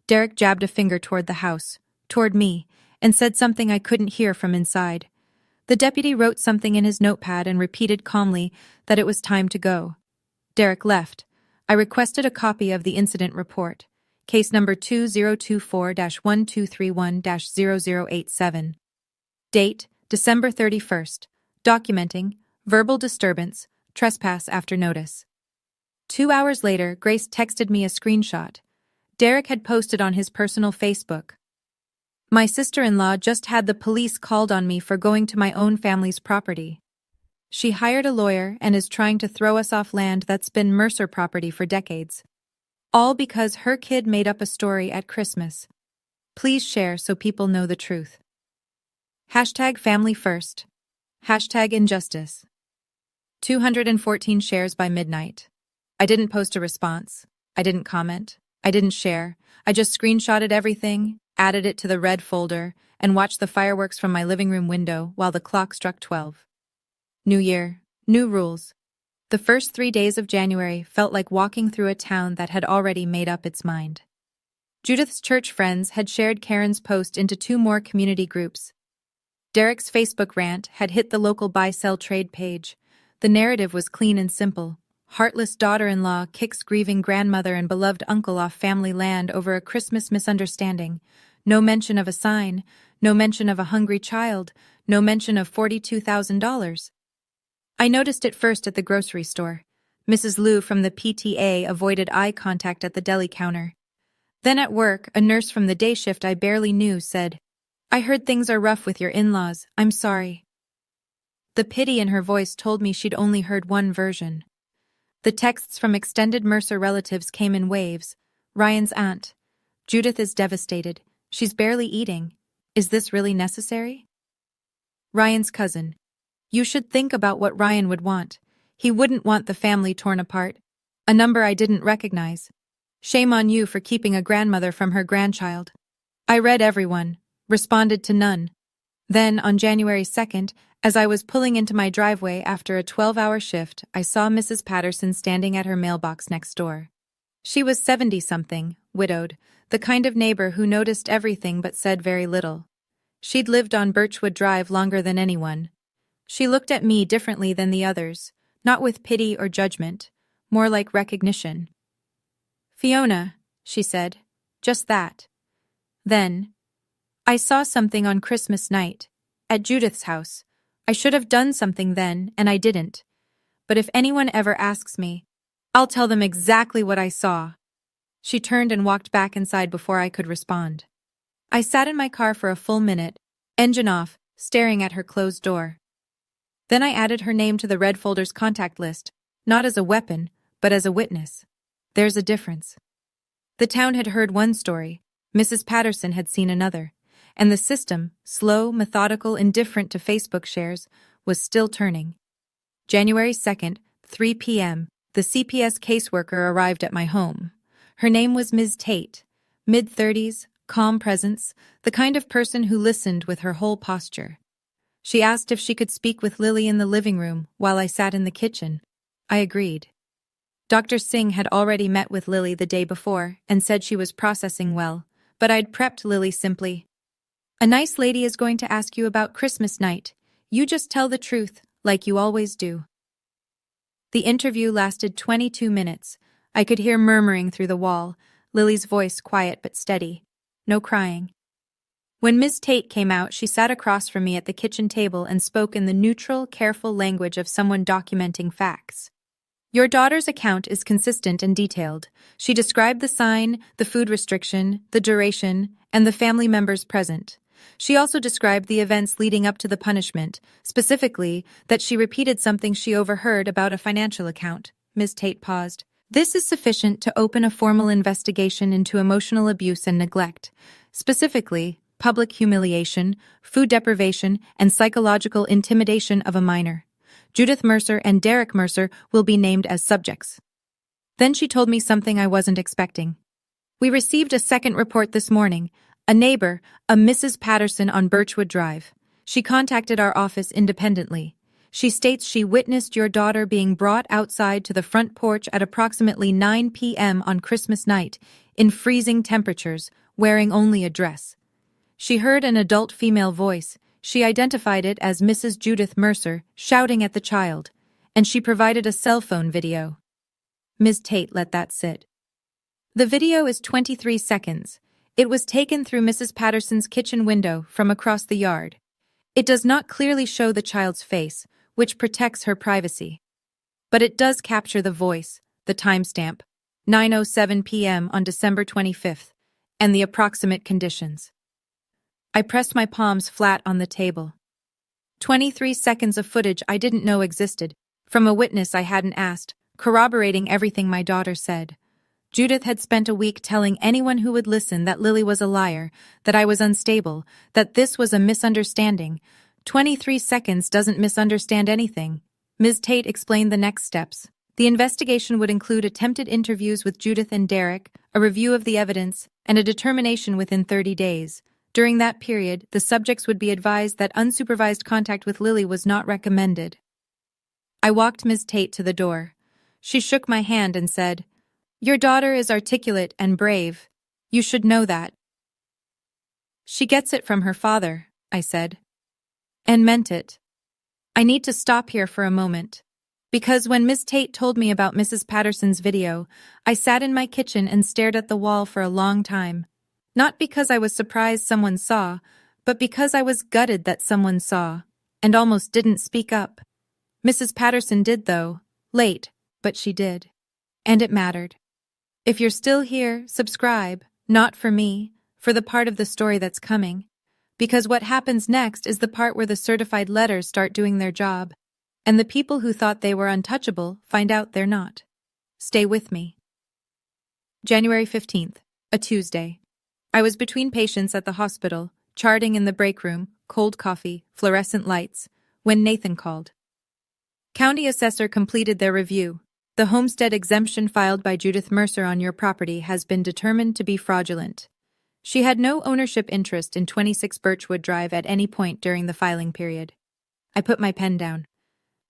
Derek jabbed a finger toward the house, toward me, and said something I couldn't hear from inside. The deputy wrote something in his notepad and repeated calmly that it was time to go. Derek left. I requested a copy of the incident report, case number 2024-1231-0087. Date, December 31st. Documenting, verbal disturbance, trespass after notice. 2 hours later, Grace texted me a screenshot. Derek had posted on his personal Facebook. "My sister-in-law just had the police called on me for going to my own family's property. She hired a lawyer and is trying to throw us off land that's been Mercer property for decades. All because her kid made up a story at Christmas. Please share so people know the truth. Hashtag family first. Hashtag injustice. 214 shares by midnight. I didn't post a response. I didn't comment. I didn't share. I just screenshotted everything, added it to the red folder, and watched the fireworks from my living room window while the clock struck 12. New year, new rules. The first 3 days of January felt like walking through a town that had already made up its mind. Judith's church friends had shared Karen's post into 2 more community groups. Derek's Facebook rant had hit the local buy-sell trade page. The narrative was clean and simple. Heartless daughter-in-law kicks grieving grandmother and beloved uncle off family land over a Christmas misunderstanding. No mention of a sign, no mention of a hungry child, no mention of $42,000. I noticed it first at the grocery store. Mrs. Liu from the PTA avoided eye contact at the deli counter. Then at work, a nurse from the day shift I barely knew said, "I heard things are rough with your in-laws. I'm sorry." The pity in her voice told me she'd only heard one version. The texts from extended Mercer relatives came in waves. Ryan's aunt. "Judith is devastated. She's barely eating. Is this really necessary?" Ryan's cousin. "You should think about what Ryan would want. He wouldn't want the family torn apart." A number I didn't recognize. "Shame on you for keeping a grandmother from her grandchild." I read everyone, responded to none. Then, on January 2nd, as I was pulling into my driveway after a 12-hour shift, I saw Mrs. Patterson standing at her mailbox next door. She was 70-something, widowed, the kind of neighbor who noticed everything but said very little. She'd lived on Birchwood Drive longer than anyone. She looked at me differently than the others, not with pity or judgment, more like recognition. "Fiona," she said, just that. Then, "I saw something on Christmas night, at Judith's house. I should have done something then, and I didn't. But if anyone ever asks me, I'll tell them exactly what I saw." She turned and walked back inside before I could respond. I sat in my car for a full minute, engine off, staring at her closed door. Then I added her name to the red folder's contact list, not as a weapon, but as a witness. There's a difference. The town had heard one story, Mrs. Patterson had seen another, and the system, slow, methodical, indifferent to Facebook shares, was still turning. January 2nd, 3 p.m., the CPS caseworker arrived at my home. Her name was Ms. Tate, mid-30s, calm presence, the kind of person who listened with her whole posture. She asked if she could speak with Lily in the living room while I sat in the kitchen. I agreed. Dr. Singh had already met with Lily the day before and said she was processing well, but I'd prepped Lily simply. A nice lady is going to ask you about Christmas night. You just tell the truth, like you always do. The interview lasted 22 minutes. I could hear murmuring through the wall, Lily's voice quiet but steady. No crying. When Ms. Tate came out, she sat across from me at the kitchen table and spoke in the neutral, careful language of someone documenting facts. Your daughter's account is consistent and detailed. She described the sign, the food restriction, the duration, and the family members present. She also described the events leading up to the punishment, specifically that she repeated something she overheard about a financial account. Ms. Tate paused. This is sufficient to open a formal investigation into emotional abuse and neglect, specifically public humiliation, food deprivation, and psychological intimidation of a minor. Judith Mercer and Derek Mercer will be named as subjects. Then she told me something I wasn't expecting. We received a second report this morning. A neighbor, a Mrs. Patterson on Birchwood Drive. She contacted our office independently. She states she witnessed your daughter being brought outside to the front porch at approximately 9 p.m. on Christmas night, in freezing temperatures, wearing only a dress. She heard an adult female voice. She identified it as Mrs. Judith Mercer, shouting at the child, and she provided a cell phone video. Ms. Tate let that sit. The video is 23 seconds. It was taken through Mrs. Patterson's kitchen window from across the yard. It does not clearly show the child's face, which protects her privacy. But it does capture the voice, the timestamp, 9:07 p.m. on December 25th, and the approximate conditions. I pressed my palms flat on the table. 23 seconds of footage I didn't know existed, from a witness I hadn't asked, corroborating everything my daughter said. Judith had spent a week telling anyone who would listen that Lily was a liar, that I was unstable, that this was a misunderstanding. 23 seconds doesn't misunderstand anything. Ms. Tate explained the next steps. The investigation would include attempted interviews with Judith and Derek, a review of the evidence, and a determination within 30 days. During that period, the subjects would be advised that unsupervised contact with Lily was not recommended. I walked Ms. Tate to the door. She shook my hand and said, "Your daughter is articulate and brave. You should know that." "She gets it from her father," I said. And meant it. I need to stop here for a moment. Because when Ms. Tate told me about Mrs. Patterson's video, I sat in my kitchen and stared at the wall for a long time. Not because I was surprised someone saw, but because I was gutted that someone saw, and almost didn't speak up. Mrs. Patterson did though, late, but she did. And it mattered. If you're still here, subscribe, not for me, for the part of the story that's coming. Because what happens next is the part where the certified letters start doing their job, and the people who thought they were untouchable find out they're not. Stay with me. January 15th, a Tuesday. I was between patients at the hospital, charting in the break room, cold coffee, fluorescent lights, when Nathan called. County assessor completed their review. The homestead exemption filed by Judith Mercer on your property has been determined to be fraudulent. She had no ownership interest in 26 Birchwood Drive at any point during the filing period. I put my pen down.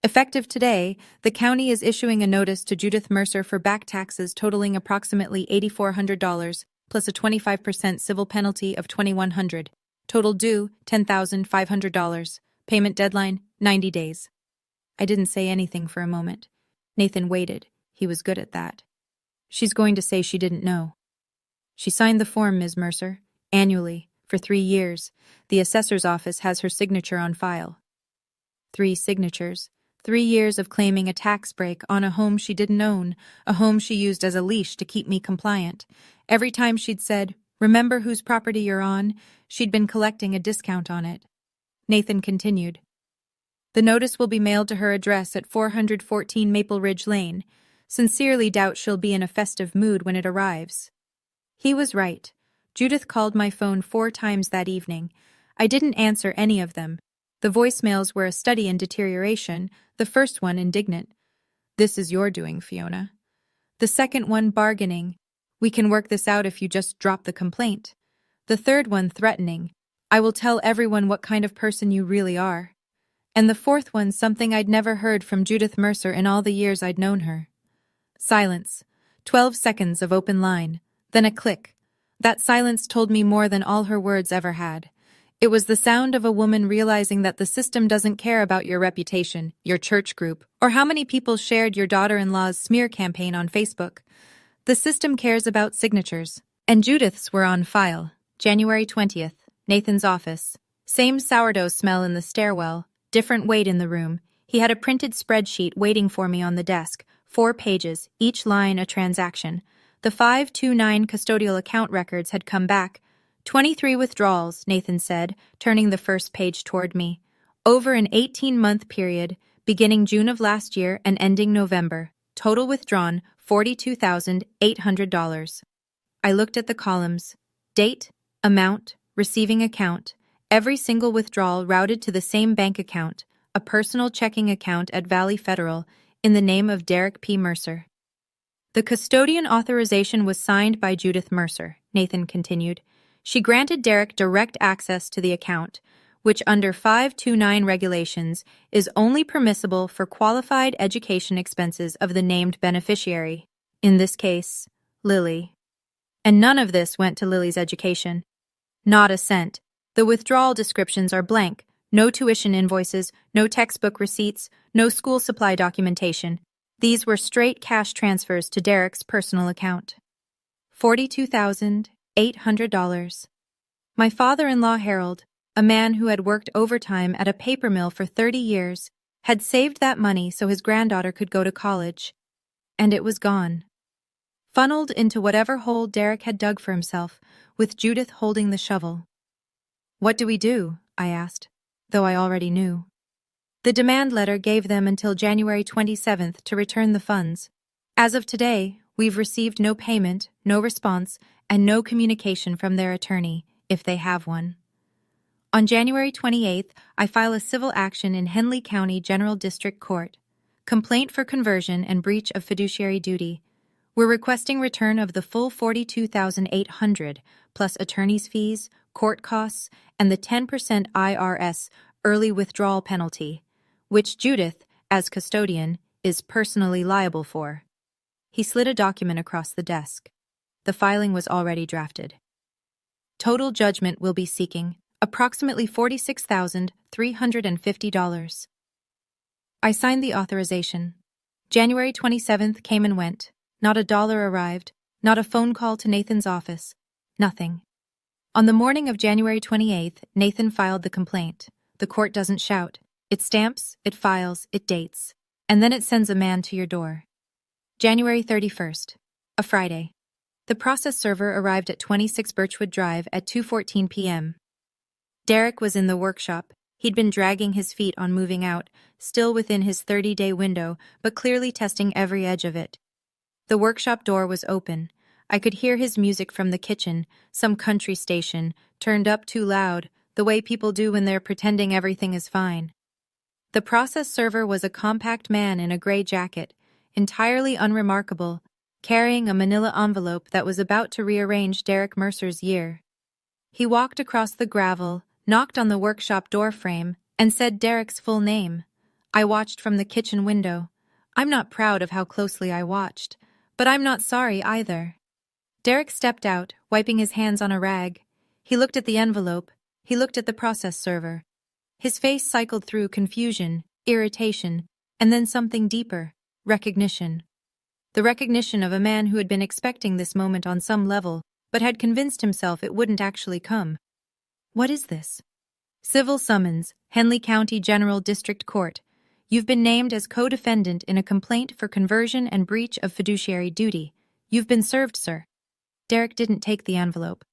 Effective today, the county is issuing a notice to Judith Mercer for back taxes totaling approximately $8,400, plus a 25% civil penalty of $2,100. Total due, $10,500. Payment deadline, 90 days. I didn't say anything for a moment. Nathan waited. He was good at that. She's going to say she didn't know. She signed the form, Ms. Mercer, annually, for 3 years. The assessor's office has her signature on file. 3 signatures. 3 years of claiming a tax break on a home she didn't own, a home she used as a leash to keep me compliant. Every time she'd said, "Remember whose property you're on," she'd been collecting a discount on it. Nathan continued. The notice will be mailed to her address at 414 Maple Ridge Lane. Sincerely doubt she'll be in a festive mood when it arrives." He was right. Judith called my phone 4 times that evening. I didn't answer any of them. The voicemails were a study in deterioration, the first one indignant. "This is your doing, Fiona." The second one bargaining. "We can work this out if you just drop the complaint." The third one threatening. "I will tell everyone what kind of person you really are." And the fourth one something I'd never heard from Judith Mercer in all the years I'd known her. Silence. 12 seconds of open line. Then a click. That silence told me more than all her words ever had. It was the sound of a woman realizing that the system doesn't care about your reputation, your church group, or how many people shared your daughter-in-law's smear campaign on Facebook. The system cares about signatures. And Judith's were on file. January 20th, Nathan's office. Same sourdough smell in the stairwell, different weight in the room. He had a printed spreadsheet waiting for me on the desk, 4 pages, each line a transaction. The 529 custodial account records had come back. 23 withdrawals, Nathan said, turning the first page toward me. Over an 18-month period, beginning June of last year and ending November. Total withdrawn, $42,800. I looked at the columns. Date, amount, receiving account. Every single withdrawal routed to the same bank account, a personal checking account at Valley Federal, in the name of Derek P. Mercer. The custodian authorization was signed by Judith Mercer, Nathan continued. She granted Derek direct access to the account, which under 529 regulations is only permissible for qualified education expenses of the named beneficiary, in this case, Lily. And none of this went to Lily's education. Not a cent. The withdrawal descriptions are blank. No tuition invoices, no textbook receipts, no school supply documentation. These were straight cash transfers to Derek's personal account. $42,800. My father-in-law Harold, a man who had worked overtime at a paper mill for 30 years, had saved that money so his granddaughter could go to college. And it was gone. Funneled into whatever hole Derek had dug for himself, with Judith holding the shovel. "What do we do?" I asked, though I already knew. The demand letter gave them until January 27th to return the funds. As of today, we've received no payment, no response, and no communication from their attorney, if they have one. On January 28th, I file a civil action in Henley County General District Court. Complaint for conversion and breach of fiduciary duty. We're requesting return of the full $42,800, plus attorney's fees, court costs, and the 10% IRS early withdrawal penalty, which Judith, as custodian, is personally liable for. He slid a document across the desk. The filing was already drafted. Total judgment will be seeking approximately $46,350. I signed the authorization. January 27th came and went. Not a dollar arrived, not a phone call to Nathan's office. Nothing. On the morning of January 28th, Nathan filed the complaint. The court doesn't shout. It stamps, it files, it dates. And then it sends a man to your door. January 31st, a Friday. The process server arrived at 26 Birchwood Drive at 2:14 p.m. Derek was in the workshop. He'd been dragging his feet on moving out, still within his 30-day window, but clearly testing every edge of it. The workshop door was open. I could hear his music from the kitchen, some country station, turned up too loud, the way people do when they're pretending everything is fine. The process server was a compact man in a gray jacket, entirely unremarkable, carrying a manila envelope that was about to rearrange Derek Mercer's year. He walked across the gravel, knocked on the workshop doorframe, and said Derek's full name. I watched from the kitchen window. I'm not proud of how closely I watched, but I'm not sorry either. Derek stepped out, wiping his hands on a rag. He looked at the envelope. He looked at the process server. His face cycled through confusion, irritation, and then something deeper, recognition. The recognition of a man who had been expecting this moment on some level, but had convinced himself it wouldn't actually come. What is this? Civil summons, Henley County General District Court. You've been named as co-defendant in a complaint for conversion and breach of fiduciary duty. You've been served, sir. Derek didn't take the envelope.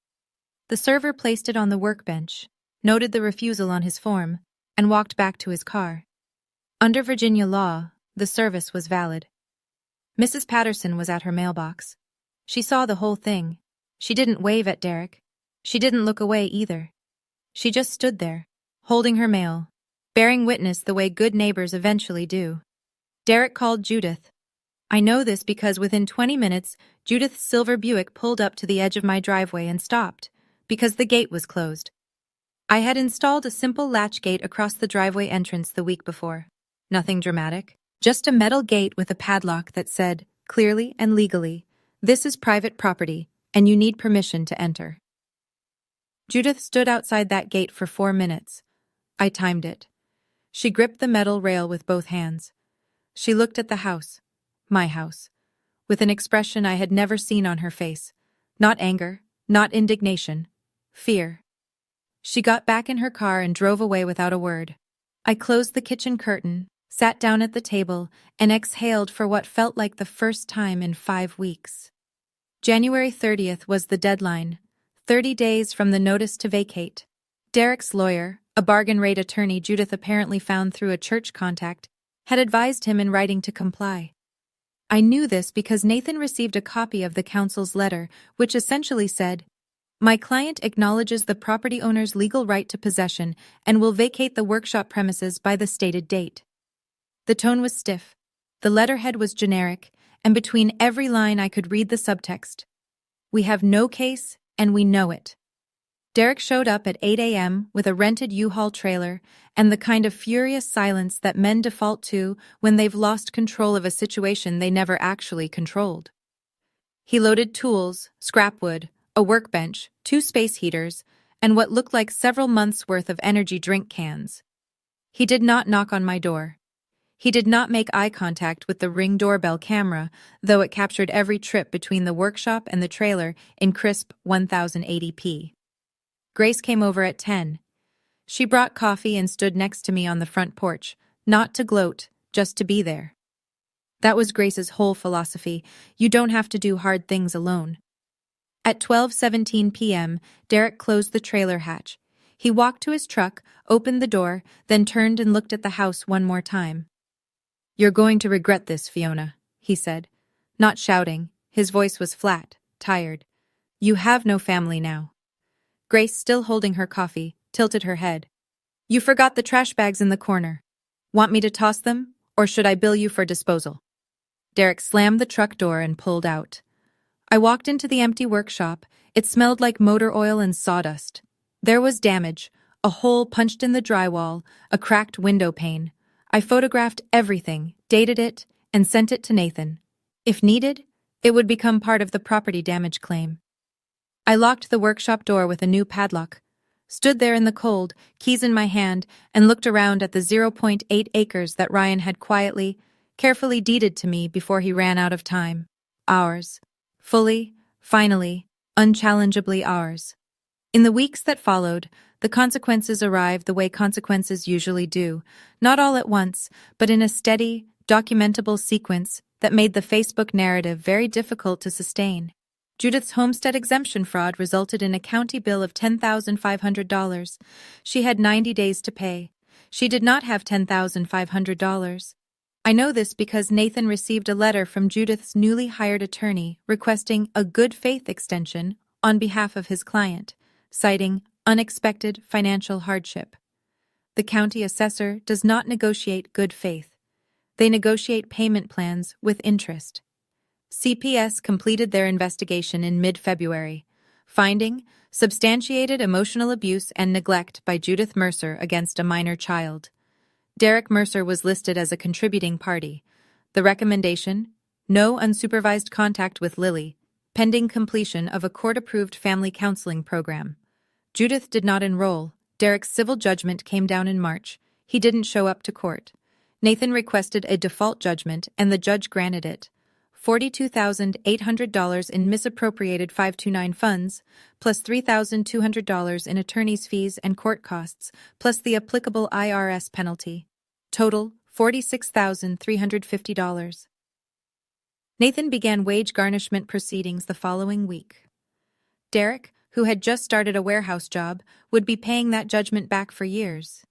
The server placed it on the workbench, noted the refusal on his form, and walked back to his car. Under Virginia law, the service was valid. Mrs. Patterson was at her mailbox. She saw the whole thing. She didn't wave at Derek. She didn't look away either. She just stood there, holding her mail, bearing witness the way good neighbors eventually do. Derek called Judith. I know this because within 20 minutes, Judith's silver Buick pulled up to the edge of my driveway and stopped, because the gate was closed. I had installed a simple latch gate across the driveway entrance the week before. Nothing dramatic, just a metal gate with a padlock that said, clearly and legally, "This is private property, and you need permission to enter." Judith stood outside that gate for 4 minutes. I timed it. She gripped the metal rail with both hands. She looked at the house, my house, with an expression I had never seen on her face. Not anger, not indignation, fear. She got back in her car and drove away without a word. I closed the kitchen curtain, sat down at the table, and exhaled for what felt like the first time in 5 weeks. January 30th was the deadline, 30 days from the notice to vacate. Derek's lawyer, a bargain rate attorney Judith apparently found through a church contact, had advised him in writing to comply. I knew this because Nathan received a copy of the counsel's letter, which essentially said, "My client acknowledges the property owner's legal right to possession and will vacate the workshop premises by the stated date." The tone was stiff, the letterhead was generic, and between every line I could read the subtext. We have no case, and we know it. Derek showed up at 8 a.m. with a rented U-Haul trailer and the kind of furious silence that men default to when they've lost control of a situation they never actually controlled. He loaded tools, scrap wood, a workbench, 2 space heaters, and what looked like several months' worth of energy drink cans. He did not knock on my door. He did not make eye contact with the Ring doorbell camera, though it captured every trip between the workshop and the trailer in crisp 1080p. Grace came over at 10. She brought coffee and stood next to me on the front porch, not to gloat, just to be there. That was Grace's whole philosophy. You don't have to do hard things alone. At 12:17 p.m., Derek closed the trailer hatch. He walked to his truck, opened the door, then turned and looked at the house one more time. "You're going to regret this, Fiona," he said. Not shouting, his voice was flat, tired. "You have no family now." Grace, still holding her coffee, tilted her head. "You forgot the trash bags in the corner. Want me to toss them, or should I bill you for disposal?" Derek slammed the truck door and pulled out. I walked into the empty workshop. It smelled like motor oil and sawdust. There was damage, a hole punched in the drywall, a cracked window pane. I photographed everything, dated it, and sent it to Nathan. If needed, it would become part of the property damage claim. I locked the workshop door with a new padlock, stood there in the cold, keys in my hand, and looked around at the 0.8 acres that Ryan had quietly, carefully deeded to me before he ran out of time. Ours. Fully, finally, unchallengeably ours. In the weeks that followed, the consequences arrived the way consequences usually do, not all at once, but in a steady, documentable sequence that made the Facebook narrative very difficult to sustain. Judith's homestead exemption fraud resulted in a county bill of $10,500. She had 90 days to pay. She did not have $10,500. I know this because Nathan received a letter from Judith's newly hired attorney requesting a good faith extension on behalf of his client, citing unexpected financial hardship. The county assessor does not negotiate good faith. They negotiate payment plans with interest. CPS completed their investigation in mid-February, finding substantiated emotional abuse and neglect by Judith Mercer against a minor child. Derek Mercer was listed as a contributing party. The recommendation: no unsupervised contact with Lily, pending completion of a court-approved family counseling program. Judith did not enroll. Derek's civil judgment came down in March. He didn't show up to court. Nathan requested a default judgment, and the judge granted it. $42,800 in misappropriated 529 funds, plus $3,200 in attorney's fees and court costs, plus the applicable IRS penalty. Total, $46,350. Nathan began wage garnishment proceedings the following week. Derek, who had just started a warehouse job, would be paying that judgment back for years.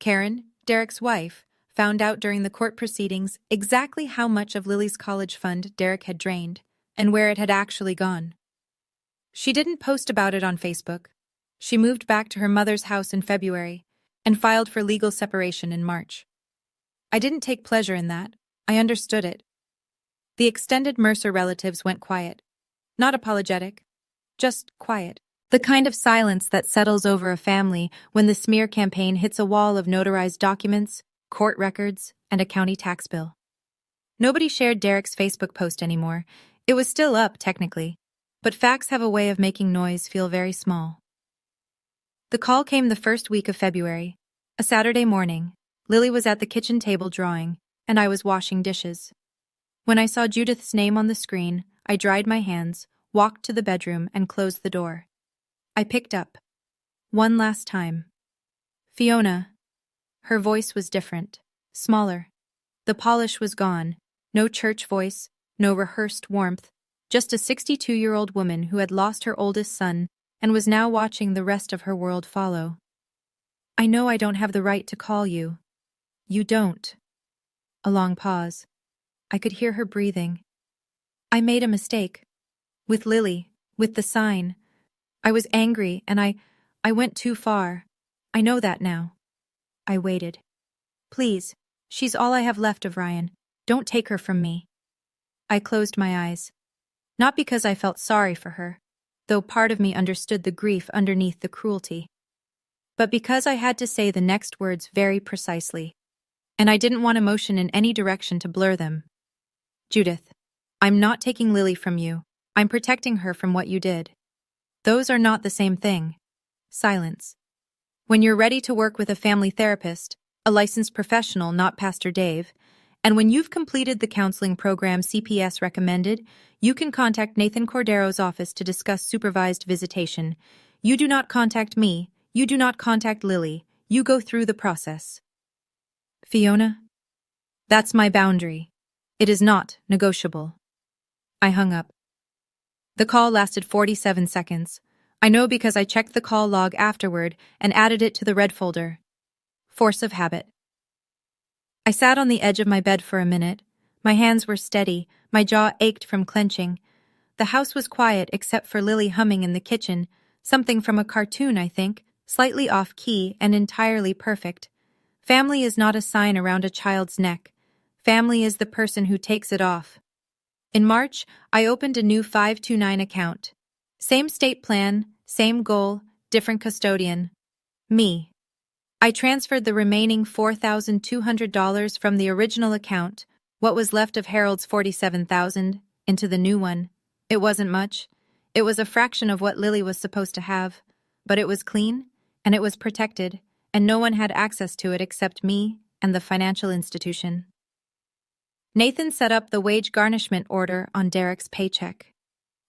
Karen, Derek's wife, found out during the court proceedings exactly how much of Lily's college fund Derek had drained and where it had actually gone. She didn't post about it on Facebook. She moved back to her mother's house in February and filed for legal separation in March. I didn't take pleasure in that. I understood it. The extended Mercer relatives went quiet. Not apologetic, just quiet. The kind of silence that settles over a family when the smear campaign hits a wall of notarized documents, court records, and a county tax bill. Nobody shared Derek's Facebook post anymore. It was still up, technically, but facts have a way of making noise feel very small. The call came the first week of February. A Saturday morning. Lily was at the kitchen table drawing, and I was washing dishes. When I saw Judith's name on the screen, I dried my hands, walked to the bedroom, and closed the door. I picked up. One last time. Fiona. Her voice was different, smaller. The polish was gone. No church voice, no rehearsed warmth, just a 62-year-old woman who had lost her oldest son and was now watching the rest of her world follow. I know I don't have the right to call you. You don't. A long pause. I could hear her breathing. I made a mistake. With Lily, with the sign. I was angry and I went too far. I know that now. I waited. Please, she's all I have left of Ryan. Don't take her from me. I closed my eyes. Not because I felt sorry for her, though part of me understood the grief underneath the cruelty, but because I had to say the next words very precisely, and I didn't want emotion in any direction to blur them. Judith, I'm not taking Lily from you. I'm protecting her from what you did. Those are not the same thing. Silence. When you're ready to work with a family therapist, a licensed professional, not Pastor Dave, and when you've completed the counseling program CPS recommended, you can contact Nathan Cordero's office to discuss supervised visitation. You do not contact me. You do not contact Lily. You go through the process. Fiona? That's my boundary. It is not negotiable. I hung up. The call lasted 47 seconds. I know because I checked the call log afterward and added it to the red folder. Force of habit. I sat on the edge of my bed for a minute. My hands were steady, my jaw ached from clenching. The house was quiet except for Lily humming in the kitchen, something from a cartoon, I think, slightly off-key and entirely perfect. Family is not a sign around a child's neck. Family is the person who takes it off. In March, I opened a new 529 account. Same state plan, same goal, different custodian. Me. I transferred the remaining $4,200 from the original account, what was left of Harold's $47,000, into the new one. It wasn't much. It was a fraction of what Lily was supposed to have, but it was clean, and it was protected, and no one had access to it except me and the financial institution. Nathan set up the wage garnishment order on Derek's paycheck.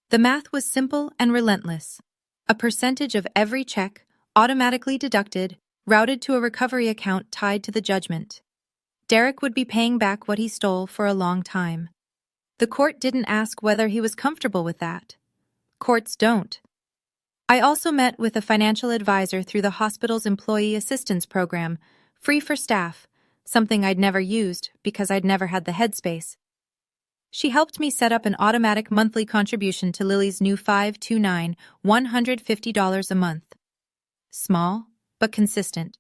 The math was simple and relentless. A percentage of every check, automatically deducted, routed to a recovery account tied to the judgment. Derek would be paying back what he stole for a long time. The court didn't ask whether he was comfortable with that. Courts don't. I also met with a financial advisor through the hospital's employee assistance program, free for staff, something I'd never used because I'd never had the headspace. She helped me set up an automatic monthly contribution to Lily's new 529, $150 a month. Small, but consistent.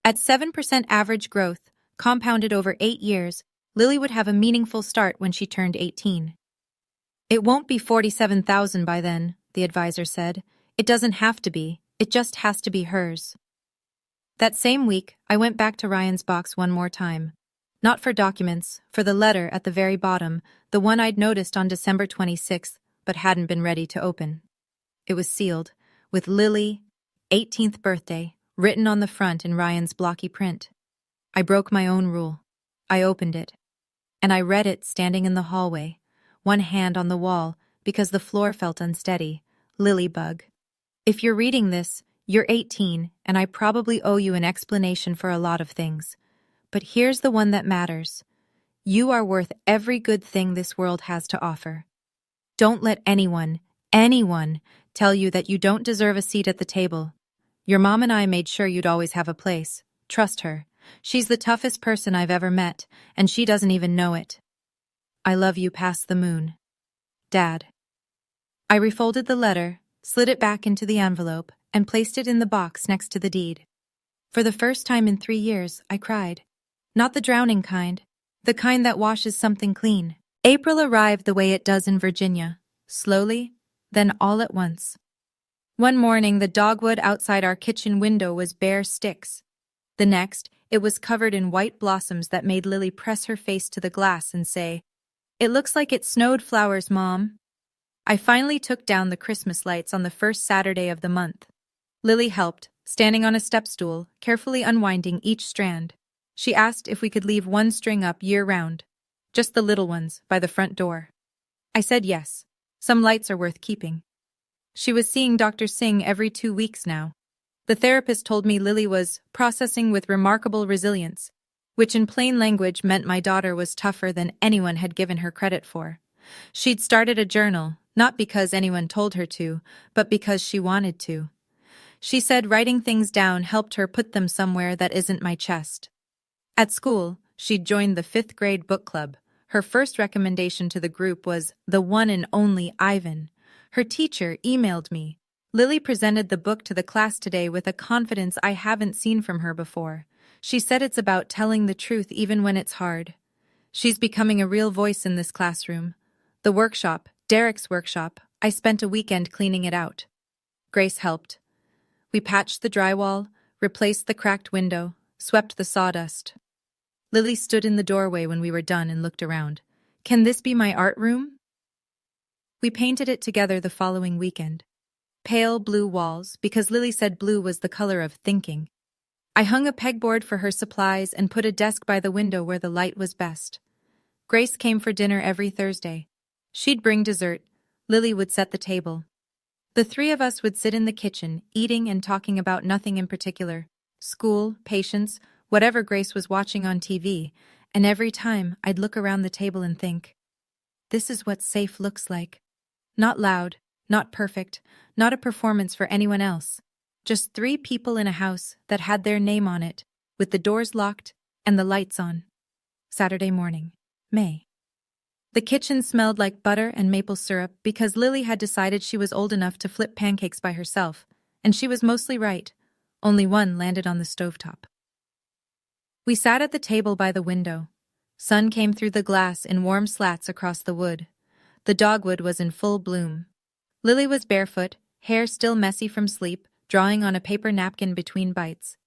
At 7% average growth, compounded over 8 years, Lily would have a meaningful start when she turned 18. It won't be $47,000 by then, the advisor said. It doesn't have to be, it just has to be hers. That same week, I went back to Ryan's box one more time. Not for documents, for the letter at the very bottom, the one I'd noticed on December 26th, but hadn't been ready to open. It was sealed, with Lily, 18th birthday, written on the front in Ryan's blocky print. I broke my own rule. I opened it. And I read it standing in the hallway, one hand on the wall, because the floor felt unsteady. Lilybug. If you're reading this, you're 18, and I probably owe you an explanation for a lot of things. But here's the one that matters. You are worth every good thing this world has to offer. Don't let anyone tell you that you don't deserve a seat at the table. Your mom and I made sure you'd always have a place. Trust her. She's the toughest person I've ever met, and she doesn't even know it. I love you past the moon. Dad. I refolded the letter, slid it back into the envelope, and placed it in the box next to the deed. For the first time in 3 years, I cried. Not the drowning kind, the kind that washes something clean. April arrived the way it does in Virginia, slowly, then all at once. One morning, the dogwood outside our kitchen window was bare sticks. The next, it was covered in white blossoms that made Lily press her face to the glass and say, "It looks like it snowed flowers, Mom." I finally took down the Christmas lights on the first Saturday of the month. Lily helped, standing on a step stool, carefully unwinding each strand. She asked if we could leave one string up year-round, just the little ones, by the front door. I said yes. Some lights are worth keeping. She was seeing Dr. Singh every 2 weeks now. The therapist told me Lily was processing with remarkable resilience, which in plain language meant my daughter was tougher than anyone had given her credit for. She'd started a journal, not because anyone told her to, but because she wanted to. She said writing things down helped her put them somewhere that isn't my chest. At school, she'd joined the 5th grade book club. Her first recommendation to the group was the one and only Ivan. Her teacher emailed me. Lily presented the book to the class today with a confidence I haven't seen from her before. She said it's about telling the truth even when it's hard. She's becoming a real voice in this classroom. The workshop, Derek's workshop, I spent a weekend cleaning it out. Grace helped. We patched the drywall, replaced the cracked window, swept the sawdust. Lily stood in the doorway when we were done and looked around. "Can this be my art room?" We painted it together the following weekend. Pale blue walls, because Lily said blue was the color of thinking. I hung a pegboard for her supplies and put a desk by the window where the light was best. Grace came for dinner every Thursday. She'd bring dessert. Lily would set the table. The 3 of us would sit in the kitchen, eating and talking about nothing in particular. School, patience, whatever Grace was watching on TV, and every time I'd look around the table and think, this is what safe looks like. Not loud, not perfect, not a performance for anyone else. Just 3 people in a house that had their name on it, with the doors locked and the lights on. Saturday morning, May. The kitchen smelled like butter and maple syrup because Lily had decided she was old enough to flip pancakes by herself, and she was mostly right. Only one landed on the stovetop. We sat at the table by the window. Sun came through the glass in warm slats across the wood. The dogwood was in full bloom. Lily was barefoot, hair still messy from sleep, drawing on a paper napkin between bites.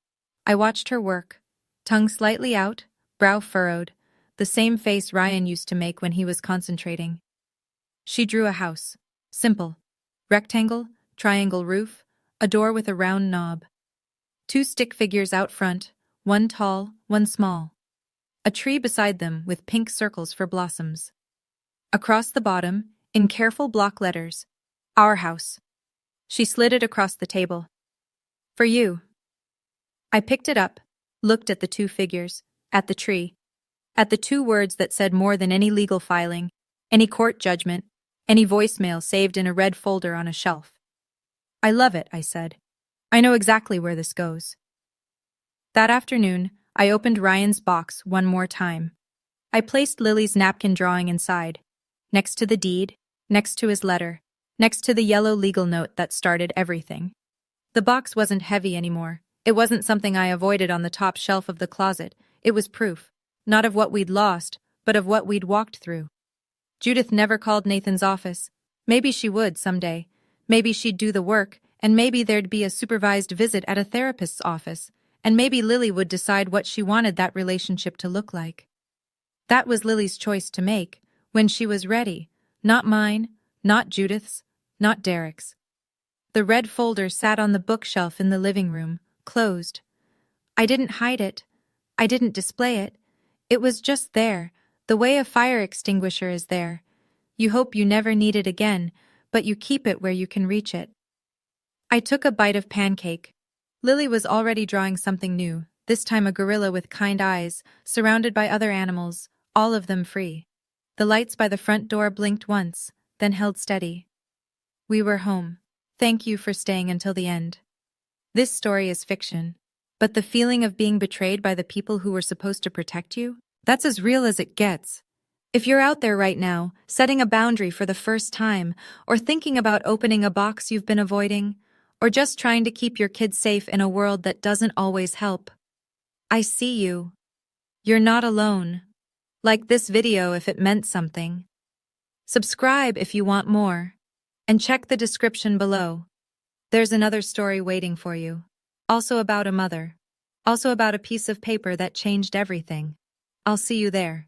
I watched her work, tongue slightly out, brow furrowed, the same face Ryan used to make when he was concentrating. She drew a house. Simple. Rectangle, triangle roof, a door with a round knob. 2 stick figures out front, one tall, one small. A tree beside them with pink circles for blossoms. Across the bottom, in careful block letters, "Our house." She slid it across the table. "For you." I picked it up, looked at the 2 figures, at the tree, at the 2 words that said more than any legal filing, any court judgment, any voicemail saved in a red folder on a shelf. "I love it," I said. "I know exactly where this goes." That afternoon, I opened Ryan's box one more time. I placed Lily's napkin drawing inside, next to the deed, next to his letter, next to the yellow legal note that started everything. The box wasn't heavy anymore. It wasn't something I avoided on the top shelf of the closet. It was proof, not of what we'd lost, but of what we'd walked through. Judith never called Nathan's office. Maybe she would someday. Maybe she'd do the work, and maybe there'd be a supervised visit at a therapist's office, and maybe Lily would decide what she wanted that relationship to look like. That was Lily's choice to make, when she was ready, not mine, not Judith's, not Derek's. The red folder sat on the bookshelf in the living room, closed. I didn't hide it. I didn't display it. It was just there, the way a fire extinguisher is there. You hope you never need it again, but you keep it where you can reach it. I took a bite of pancake. Lily was already drawing something new, this time a gorilla with kind eyes, surrounded by other animals, all of them free. The lights by the front door blinked once, then held steady. We were home. Thank you for staying until the end. This story is fiction. But the feeling of being betrayed by the people who were supposed to protect you? That's as real as it gets. If you're out there right now, setting a boundary for the first time, or thinking about opening a box you've been avoiding, or just trying to keep your kids safe in a world that doesn't always help, I see you. You're not alone. Like this video if it meant something. Subscribe if you want more. And check the description below. There's another story waiting for you. Also about a mother. Also about a piece of paper that changed everything. I'll see you there.